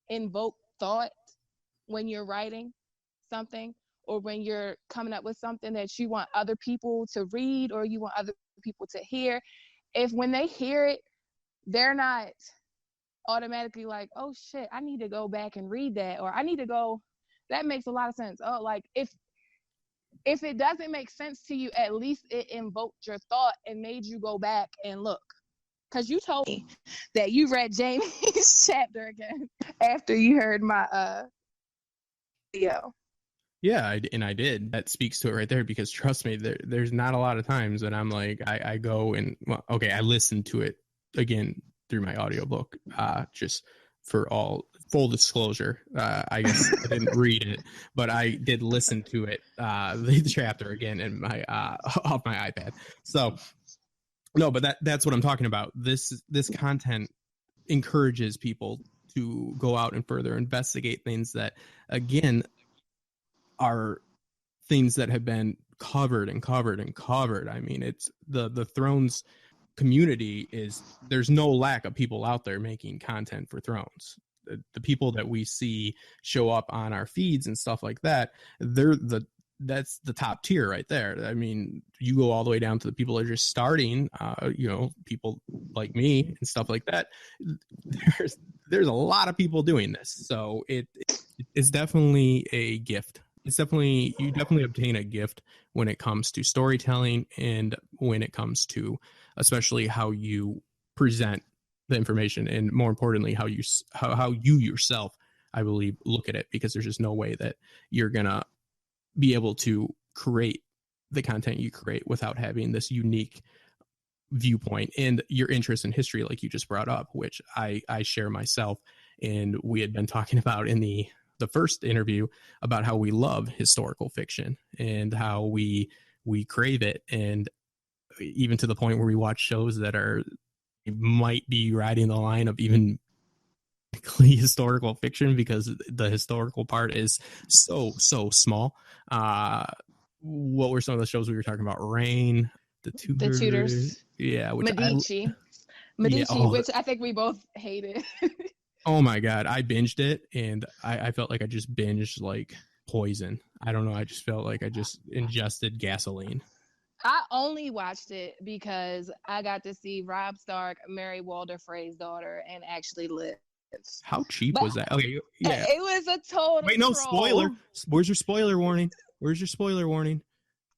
Speaker 4: invoke thought when you're writing something, or when you're coming up with something that you want other people to read or you want other people to hear, if when they hear it, they're not automatically like, oh shit, I need to go back and read that, or I need to go, that makes a lot of sense. Oh, like if it doesn't make sense to you, at least it invoked your thought and made you go back and look. Because you told me that you read Jamie's chapter again after you heard my video.
Speaker 3: Yeah, I did. That speaks to it right there, because trust me, there's not a lot of times that I'm like, I go and, well, okay, I listened to it again through my audiobook, just for all full disclosure. I guess I didn't read it, but I did listen to it, the chapter again in my off my iPad. So no, but that's what I'm talking about. This content encourages people to go out and further investigate things that, again, are things that have been covered and covered and covered. I mean, it's the Thrones community is, there's no lack of people out there making content for Thrones. The people that we see show up on our feeds and stuff like that, that's the top tier right there. I mean, you go all the way down to the people that are just starting, people like me and stuff like that. There's a lot of people doing this. So it's definitely a gift. You definitely obtain a gift when it comes to storytelling, and when it comes to especially how you present the information, and more importantly, how you yourself, I believe, look at it, because there's just no way that you're gonna be able to create the content you create without having this unique viewpoint and your interest in history, like you just brought up, which I share myself. And we had been talking about in the first interview about how we love historical fiction and how we crave it, and even to the point where we watch shows that might be riding the line of even historical fiction, because the historical part is so small. What were some of the shows we were talking about? Rain, the Tudors, yeah,
Speaker 4: Medici, which I think we both hated.
Speaker 3: Oh my God, I binged it, and I felt like I just binged like poison. I don't know. I just felt like I just ingested gasoline.
Speaker 4: I only watched it because I got to see Robb Stark marry Walder Frey's daughter and actually live.
Speaker 3: How cheap was that? Okay, yeah.
Speaker 4: It was a total
Speaker 3: Wait, no,
Speaker 4: troll.
Speaker 3: spoiler. Where's your spoiler warning?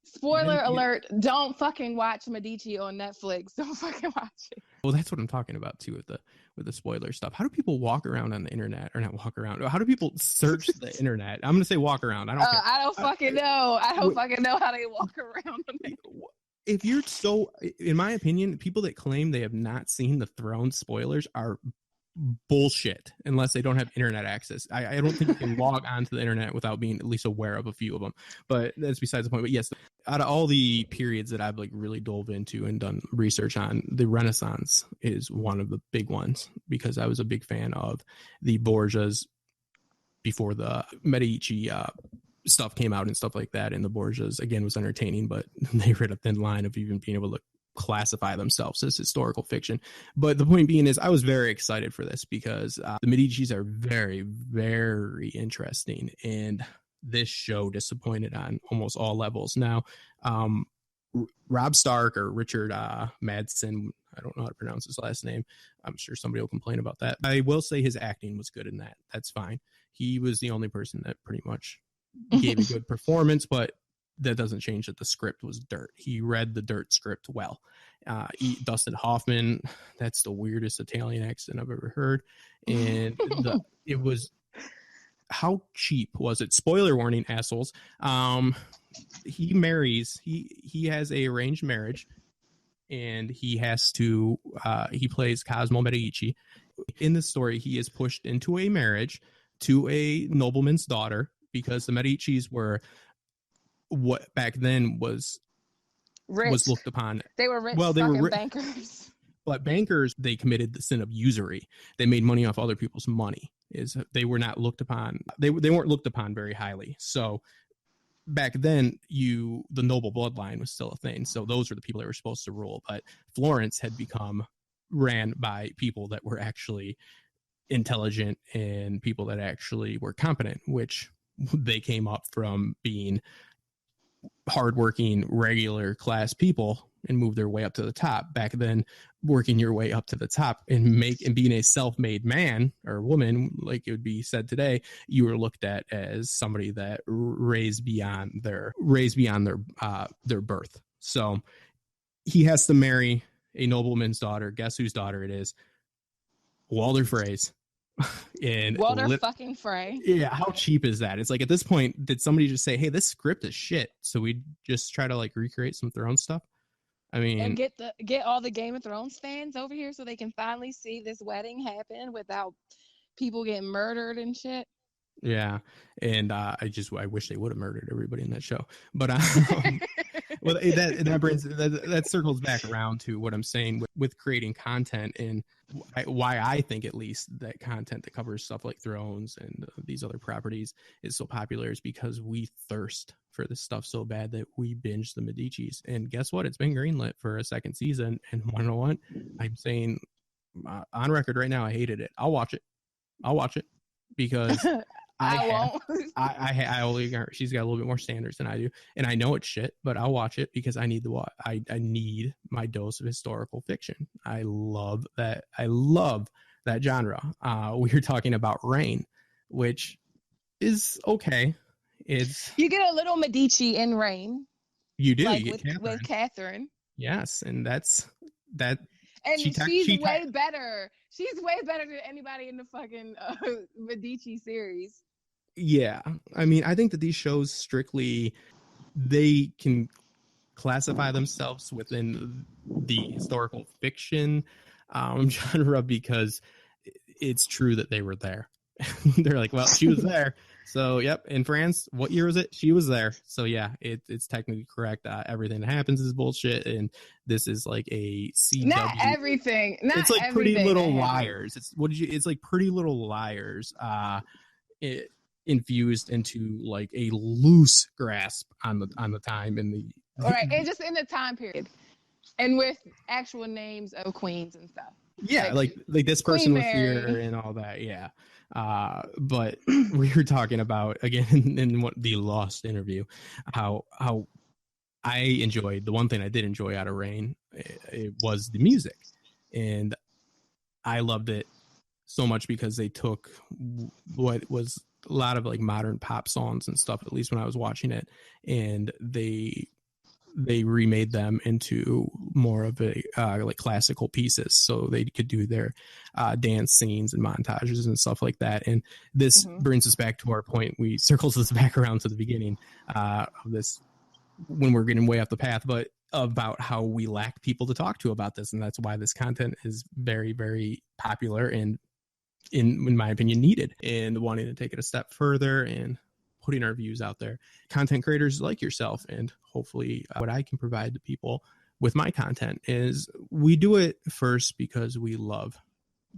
Speaker 4: Spoiler alert, don't fucking watch Medici on Netflix. Don't fucking watch it.
Speaker 3: Well, that's what I'm talking about too with the spoiler stuff. How do people walk around on the internet, or not walk around? How do people search the internet? I'm going to say walk around. I don't care.
Speaker 4: I don't fucking know. I don't fucking know how they walk around.
Speaker 3: If you're in my opinion, people that claim they have not seen the Throne spoilers are bullshit unless they don't have internet access. I don't think you can log onto the internet without being at least aware of a few of them, but that's besides the point. But yes, out of all the periods that I've like really dove into and done research on, the Renaissance is one of the big ones, because I was a big fan of the Borgias before the Medici stuff came out and stuff like that. And the Borgias, again, was entertaining, but they read a thin line of even being able to classify themselves as historical fiction. But the point being is, I was very excited for this because the Medicis are very, very interesting, and this show disappointed on almost all levels. Now, Robb Stark, or Richard Madsen, I don't know how to pronounce his last name. I'm sure somebody will complain about that. I will say his acting was good in that. That's fine. He was the only person that pretty much gave a good performance, but that doesn't change that the script was dirt. He read the dirt script well. Dustin Hoffman, that's the weirdest Italian accent I've ever heard. And it was, how cheap was it? Spoiler warning, assholes. He marries, he has a arranged marriage, and he has to, he plays Cosmo Medici. In the story, he is pushed into a marriage to a nobleman's daughter, because the Medicis were what back then was
Speaker 4: rich.
Speaker 3: Was looked upon.
Speaker 4: They were rich.
Speaker 3: Well, they were
Speaker 4: bankers.
Speaker 3: But bankers, they committed the sin of usury. They made money off other people's money. They were not looked upon. They weren't looked upon very highly. So back then, the noble bloodline was still a thing. So those were the people that were supposed to rule. But Florence had become ran by people that were actually intelligent and people that actually were competent, which they came up from being hardworking, regular class people and moved their way up to the top. Back then, working your way up to the top and being a self-made man or woman, like it would be said today, you were looked at as somebody that raised beyond their birth. So he has to marry a nobleman's daughter. Guess whose daughter it is? Walder Frey's. And
Speaker 4: Walder fucking Frey.
Speaker 3: Yeah, how cheap is that? It's like, at this point, did somebody just say, hey, this script is shit, so we just try to like recreate some Thrones stuff? I mean,
Speaker 4: and get all the Game of Thrones fans over here so they can finally see this wedding happen without people getting murdered and shit.
Speaker 3: Yeah, and I wish they would have murdered everybody in that show. But well, that circles back around to what I'm saying with creating content, and why I think, at least, that content that covers stuff like Thrones and these other properties is so popular is because we thirst for this stuff so bad that we binge the Medicis. And guess what? It's been greenlit for a second season. And you know what? I'm saying on record right now, I hated it. I'll watch it because
Speaker 4: I
Speaker 3: won't. She's got a little bit more standards than I do, and I know it's shit, but I'll watch it because I need I need my dose of historical fiction. I love that genre. We were talking about Reign, which is okay.
Speaker 4: You get a little Medici in Reign.
Speaker 3: You do,
Speaker 4: like
Speaker 3: you get
Speaker 4: with Catherine.
Speaker 3: Yes, and that's that.
Speaker 4: And she's way better. She's way better than anybody in the fucking Medici series.
Speaker 3: Yeah. I mean, I think that these shows strictly, they can classify themselves within the historical fiction genre because it's true that they were there. They're like, well, she was there. So, yep. In France, what year was it? She was there. So, yeah, it's technically correct. Everything that happens is bullshit. And this is like a CW.
Speaker 4: Not everything.
Speaker 3: It's like Pretty Little Liars. It's like Pretty Little Liars infused into like a loose grasp on the time and the.
Speaker 4: All right. And just in the time period. And with actual names of queens and stuff.
Speaker 3: Yeah, like this person was here and all that. Yeah. But we were talking about, again, in the Lost interview, how I enjoyed, the one thing I did enjoy out of Reign, it was the music. And I loved it so much because they took what was a lot of like modern pop songs and stuff, at least when I was watching it, and they remade them into more of a like classical pieces, so they could do their dance scenes and montages and stuff like that. And this brings us back to our point. We circles this back around to the beginning of this when we're getting way off the path, but about how we lack people to talk to about this, and that's why this content is very, very popular and, in my opinion, needed, and wanting to take it a step further and putting our views out there. Content creators like yourself, and hopefully what I can provide to people with my content is we do it first because we love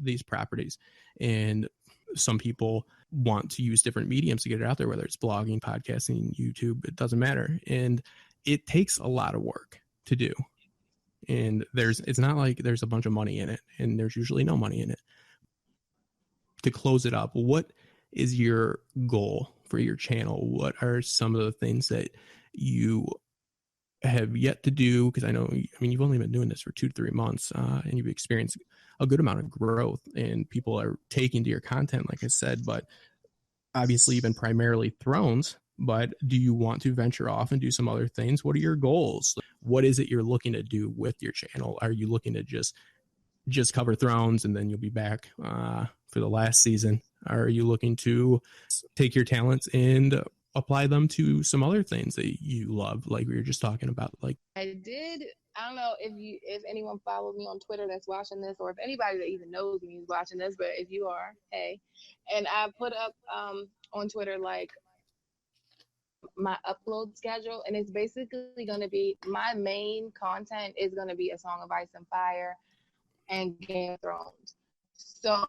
Speaker 3: these properties, and some people want to use different mediums to get it out there, whether it's blogging, podcasting, YouTube, it doesn't matter. And it takes a lot of work to do. And it's not like there's a bunch of money in it, and there's usually no money in it. To close it up, what is your goal for your channel? What are some of the things that you have yet to do? Because I know, you've only been doing this for 2 to 3 months, and you've experienced a good amount of growth, and people are taking to your content, like I said. But obviously, you've been primarily Thrones. But do you want to venture off and do some other things? What are your goals? What is it you're looking to do with your channel? Are you looking to just cover Thrones and then you'll be back for the last season? Are you looking to take your talents and apply them to some other things that you love, like we were just talking about? Like
Speaker 4: I don't know if anyone followed me on Twitter that's watching this, or if anybody that even knows me is watching this, but if you are, hey. And I put up on Twitter like my upload schedule, and it's basically going to be, my main content is going to be A Song of Ice and Fire and Game of Thrones. So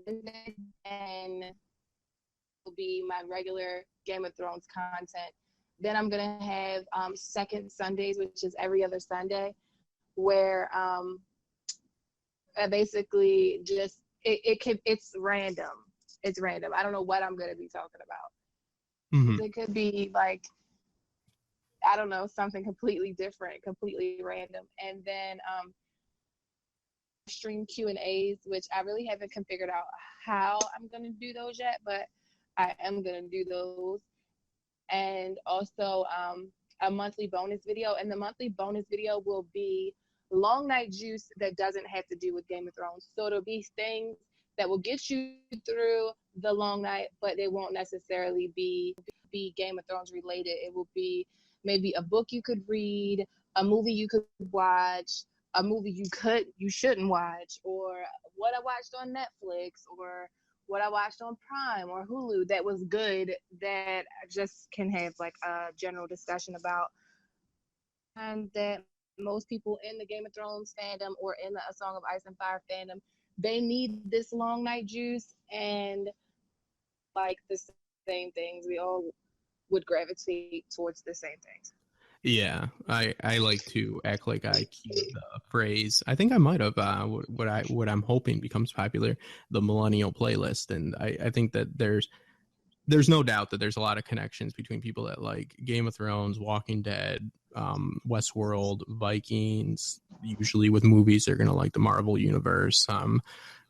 Speaker 4: Wednesday and will be my regular Game of Thrones content. Then I'm gonna have second Sundays, which is every other Sunday, where I basically just it's random. It's random. I don't know what I'm going to be talking about.
Speaker 3: Mm-hmm.
Speaker 4: It could be like, I don't know, something completely different, completely random. And then stream Q&As, which I really haven't figured out how I'm going to do those yet, but I am going to do those. And also a monthly bonus video. And the monthly bonus video will be long night juice that doesn't have to do with Game of Thrones. So it'll be things that will get you through the long night, but they won't necessarily be Game of Thrones related. It will be maybe a book you could read, a movie you could watch, a movie you shouldn't watch, or what I watched on Netflix, or what I watched on Prime or Hulu that was good, that I just can have like a general discussion about. And that most people in the Game of Thrones fandom or in the A Song of Ice and Fire fandom, they need this long night juice, and like the same things. We all would gravitate towards the same things.
Speaker 3: Yeah, I like to act like I keep the phrase. I think I might have what I'm hoping becomes popular, the millennial playlist, and I think that there's no doubt that there's a lot of connections between people that like Game of Thrones, Walking Dead, Westworld, Vikings. Usually with movies, they're gonna like the Marvel universe.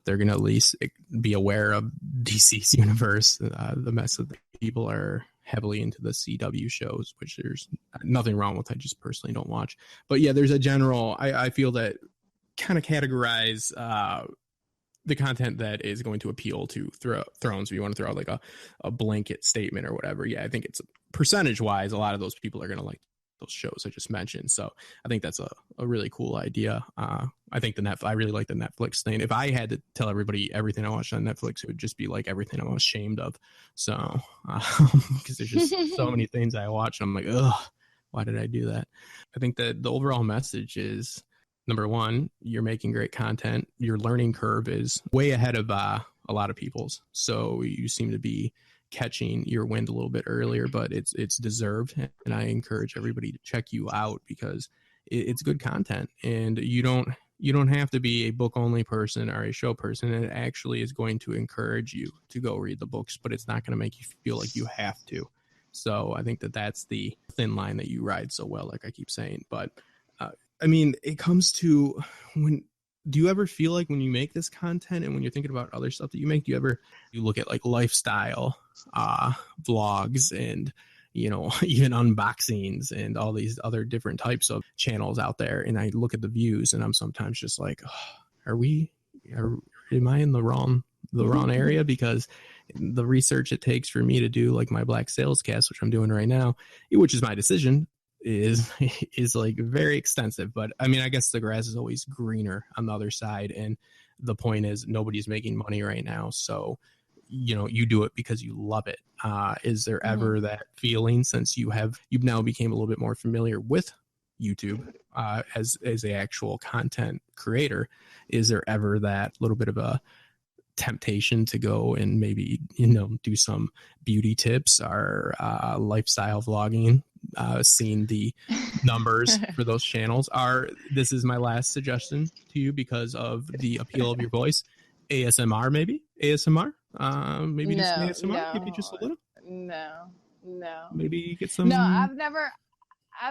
Speaker 3: They're gonna at least be aware of DC's universe. The mess of the people are heavily into the CW shows, which there's nothing wrong with. I just personally don't watch. But yeah, there's a general, I feel that kind of categorize the content that is going to appeal to Thrones. If you want to throw out like a blanket statement or whatever. Yeah, I think it's percentage wise, a lot of those people are going to like those shows I just mentioned. So I think that's a really cool idea. I think I really like the Netflix thing. If I had to tell everybody everything I watched on Netflix, it would just be like everything I'm ashamed of. So, because there's just so many things I watch, and I'm like, ugh, why did I do that? I think that the overall message is, number one, you're making great content. Your learning curve is way ahead of a lot of people's. So you seem to be catching your wind a little bit earlier, but it's deserved. And I encourage everybody to check you out because it's good content, and you don't have to be a book only person or a show person. It actually is going to encourage you to go read the books, but it's not going to make you feel like you have to. So I think that that's the thin line that you ride so well, like I keep saying. But I mean, it comes to do you ever feel like when you make this content and when you're thinking about other stuff that you make, you look at like lifestyle vlogs and, you know, even unboxings and all these other different types of channels out there, and I look at the views and I'm sometimes just like, oh, am I in the wrong area? Because the research it takes for me to do like my Black Sales Cast, which I'm doing right now, which is my decision, is like very extensive. But I mean, I guess the grass is always greener on the other side, and the point is nobody's making money right now, so you know, you do it because you love it. Is there ever that feeling, since you've now became a little bit more familiar with YouTube as a actual content creator, is there ever that little bit of a temptation to go and maybe, you know, do some beauty tips or lifestyle vlogging, seeing the numbers for those channels? This is my last suggestion to you because of the appeal of your voice. ASMR, maybe ASMR, maybe just ASMR, maybe just a little.
Speaker 4: No.
Speaker 3: Maybe get some.
Speaker 4: No, I've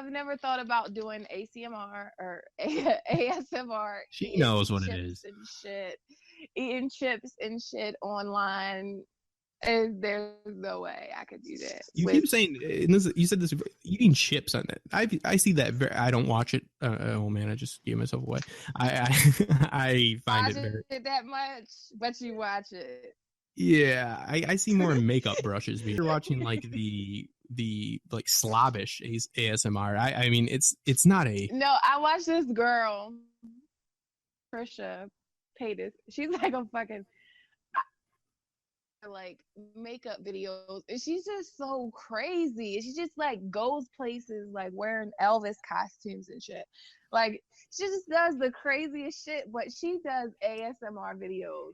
Speaker 4: never thought about doing ACMR or ASMR.
Speaker 3: She knows what it is.
Speaker 4: And shit, eating chips and shit online. And there's no way I could do that.
Speaker 3: You keep saying, you said this, eating chips on that. I see that. I don't watch it. Oh man, I just gave myself away. I find it very
Speaker 4: that much, but you watch it.
Speaker 3: Yeah, I see more makeup brushes. You're watching like the like slobbish ASMR. I mean, it's not a.
Speaker 4: No, I watched this girl, Trisha Paytas. She's like a fucking like makeup videos, and she's just so crazy. She just like goes places like wearing Elvis costumes and shit. Like she just does the craziest shit, but she does ASMR videos.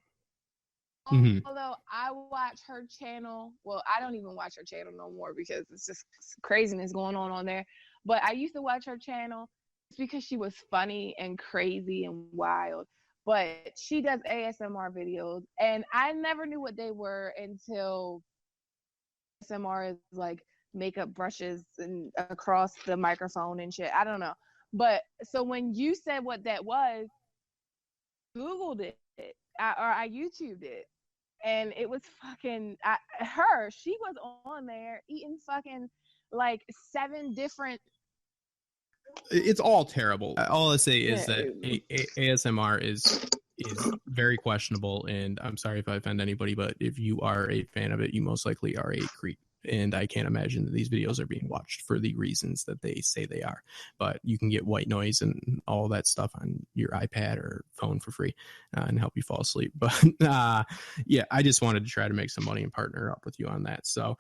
Speaker 4: Although I watch her channel, well, I don't even watch her channel no more because it's just craziness going on there. But I used to watch her channel because she was funny and crazy and wild. but she does ASMR videos, and I never knew what they were until ASMR is like makeup brushes and across the microphone and shit. I don't know. But so when you said what that was, Googled it, I YouTubed it, and it was fucking her. She was on there eating fucking like 7 different.
Speaker 3: It's all terrible. All I say is that ASMR is very questionable, and I'm sorry if I offend anybody, but if you are a fan of it, you most likely are a creep. And I can't imagine that these videos are being watched for the reasons that they say they are. But you can get white noise and all that stuff on your iPad or phone for free and help you fall asleep. But yeah, I just wanted to try to make some money and partner up with you on that. So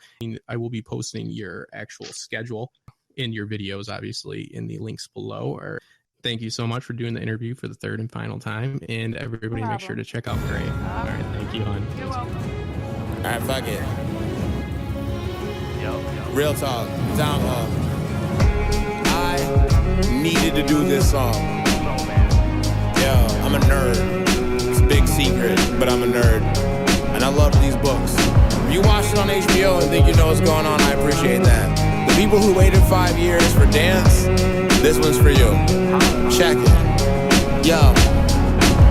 Speaker 3: I will be posting your actual schedule in your videos, obviously, in the links below. Or thank you so much for doing the interview for the 3rd and final time. And everybody make sure to check out Gray. All right, thank you, hon.
Speaker 4: You're welcome.
Speaker 2: All right, fuck it. Real talk. Time up. I needed to do this song. Yeah, I'm a nerd. It's a big secret, but I'm a nerd. And I love these books. If you watch it on HBO and think you know what's going on, I appreciate that. The people who waited 5 years for Dance, this one's for you. Check it. Yo.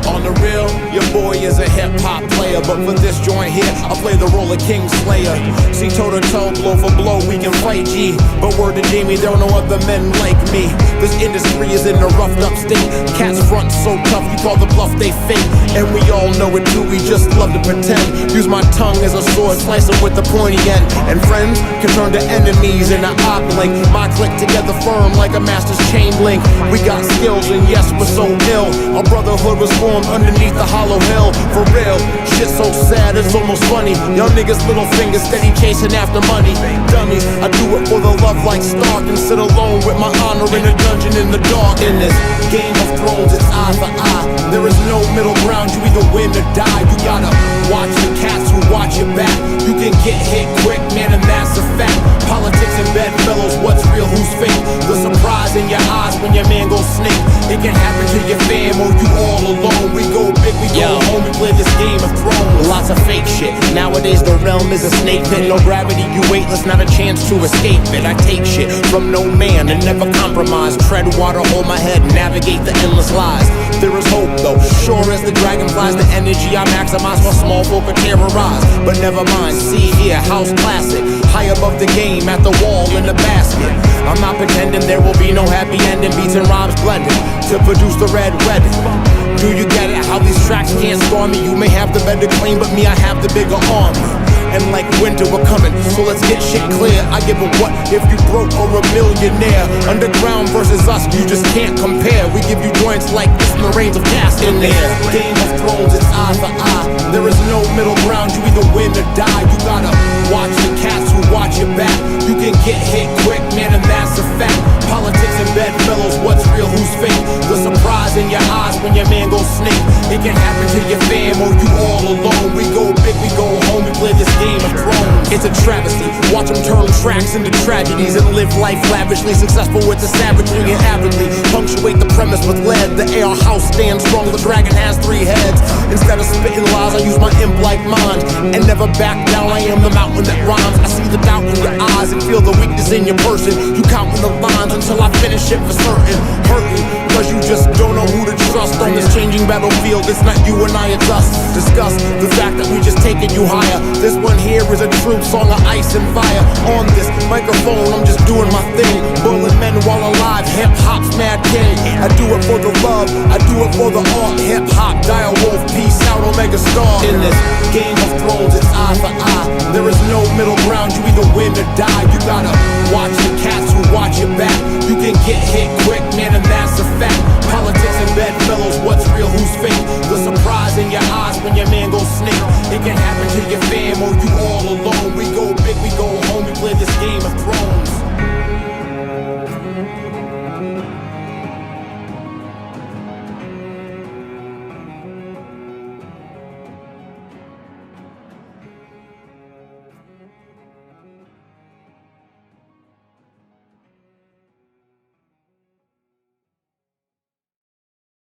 Speaker 2: On the real, your boy is a hip-hop player, but for this joint here, I'll play the role of King Slayer. See, toe-to-toe, blow for blow, we can fight, G. But word to Jamie, there are no other men like me. This industry is in a roughed-up state. Cats front so tough, you call the bluff, they fake. And we all know it too, we just love to pretend. Use my tongue as a sword, slice them with the pointy end. And friends can turn to enemies in an oblink. My click together firm like a master's chain link. We got skills, and yes, we're so ill. Our brotherhood was formed underneath the hollow hill. For real, shit so sad it's almost funny. Young niggas little fingers steady chasing after money. Dummies, I do it for the love like Stark, and sit alone with my honor in a dungeon in the dark. In this Game of Thrones, it's eye for eye. There is no middle ground, you either win or die. You gotta watch the cats who watch your back. You can get hit quick, man, and that's a fact. Politics and bedfellows, what's real, who's fake? The surprise in your eyes when your man goes snake. It can happen to your fam or you all alone. We go big, we go home, we play this Game of Thrones. Lots of fake shit. Nowadays the realm is a snake pit. No gravity, you weightless, not a chance to escape it. I take shit from no man and never compromise. Tread water, hold my head, navigate the endless lies. There is hope though, sure as the dragon flies. The energy I maximize while small folk are terrorized. But never mind, see here, house classic. High above the game, at the wall, in the basket. I'm not pretending there will be no happy ending. Beats and rhymes blended to produce the red wedding. Do you get it? How these tracks can't storm me. You may have the better claim, but me, I have the bigger arm. And like winter, we're coming, so let's get shit clear. I give a what if you broke or a millionaire. Underground versus us, you just can't compare. We give you joints like this in the reigns of cast in there. Game of Thrones, it's eye for eye. There is no middle ground, you either win or die. You gotta watch the cats who watch your back. You can get hit quick, man, and that's a fact. Politics and bedfellows, what's real, who's fake? The surprise in your eyes when your man goes snake. It can happen to your fam or you all alone. We go big, we go home, we play this Game of Thrones. It's a travesty, watch them turn tracks into tragedies and live life lavishly, successful with the savagery and avidly punctuate the premise with lead. The AR house stands strong, the dragon has 3 heads. Instead of spitting lies, I use my imp-like mind and never back down. I am the mountain that rhymes. I see the doubt in your eyes and feel the weakness in your person. You counting the lines until I finish it for certain. Hurting, cause you just don't know who to trust on this changing battlefield. It's not you and I, it's us. Discuss the fact that we just taking you higher. This one here is a true song of ice and fire. On this microphone, I'm just doing my thing. Boiling men while alive, hip-hop's mad king. I do it for the love, I do it for the art. Hip-hop, dire wolf, peace out, omega star. In this Game of Thrones, it's eye for eye. There is no middle ground, you either win or die. You gotta watch the cats who watch your back. You can get hit quick, man, and that's a fact. Politics and bedfellows, what's real, who's fake? The surprise in your eyes when your man goes snake. It can happen to your fam or you all alone. We go big, we go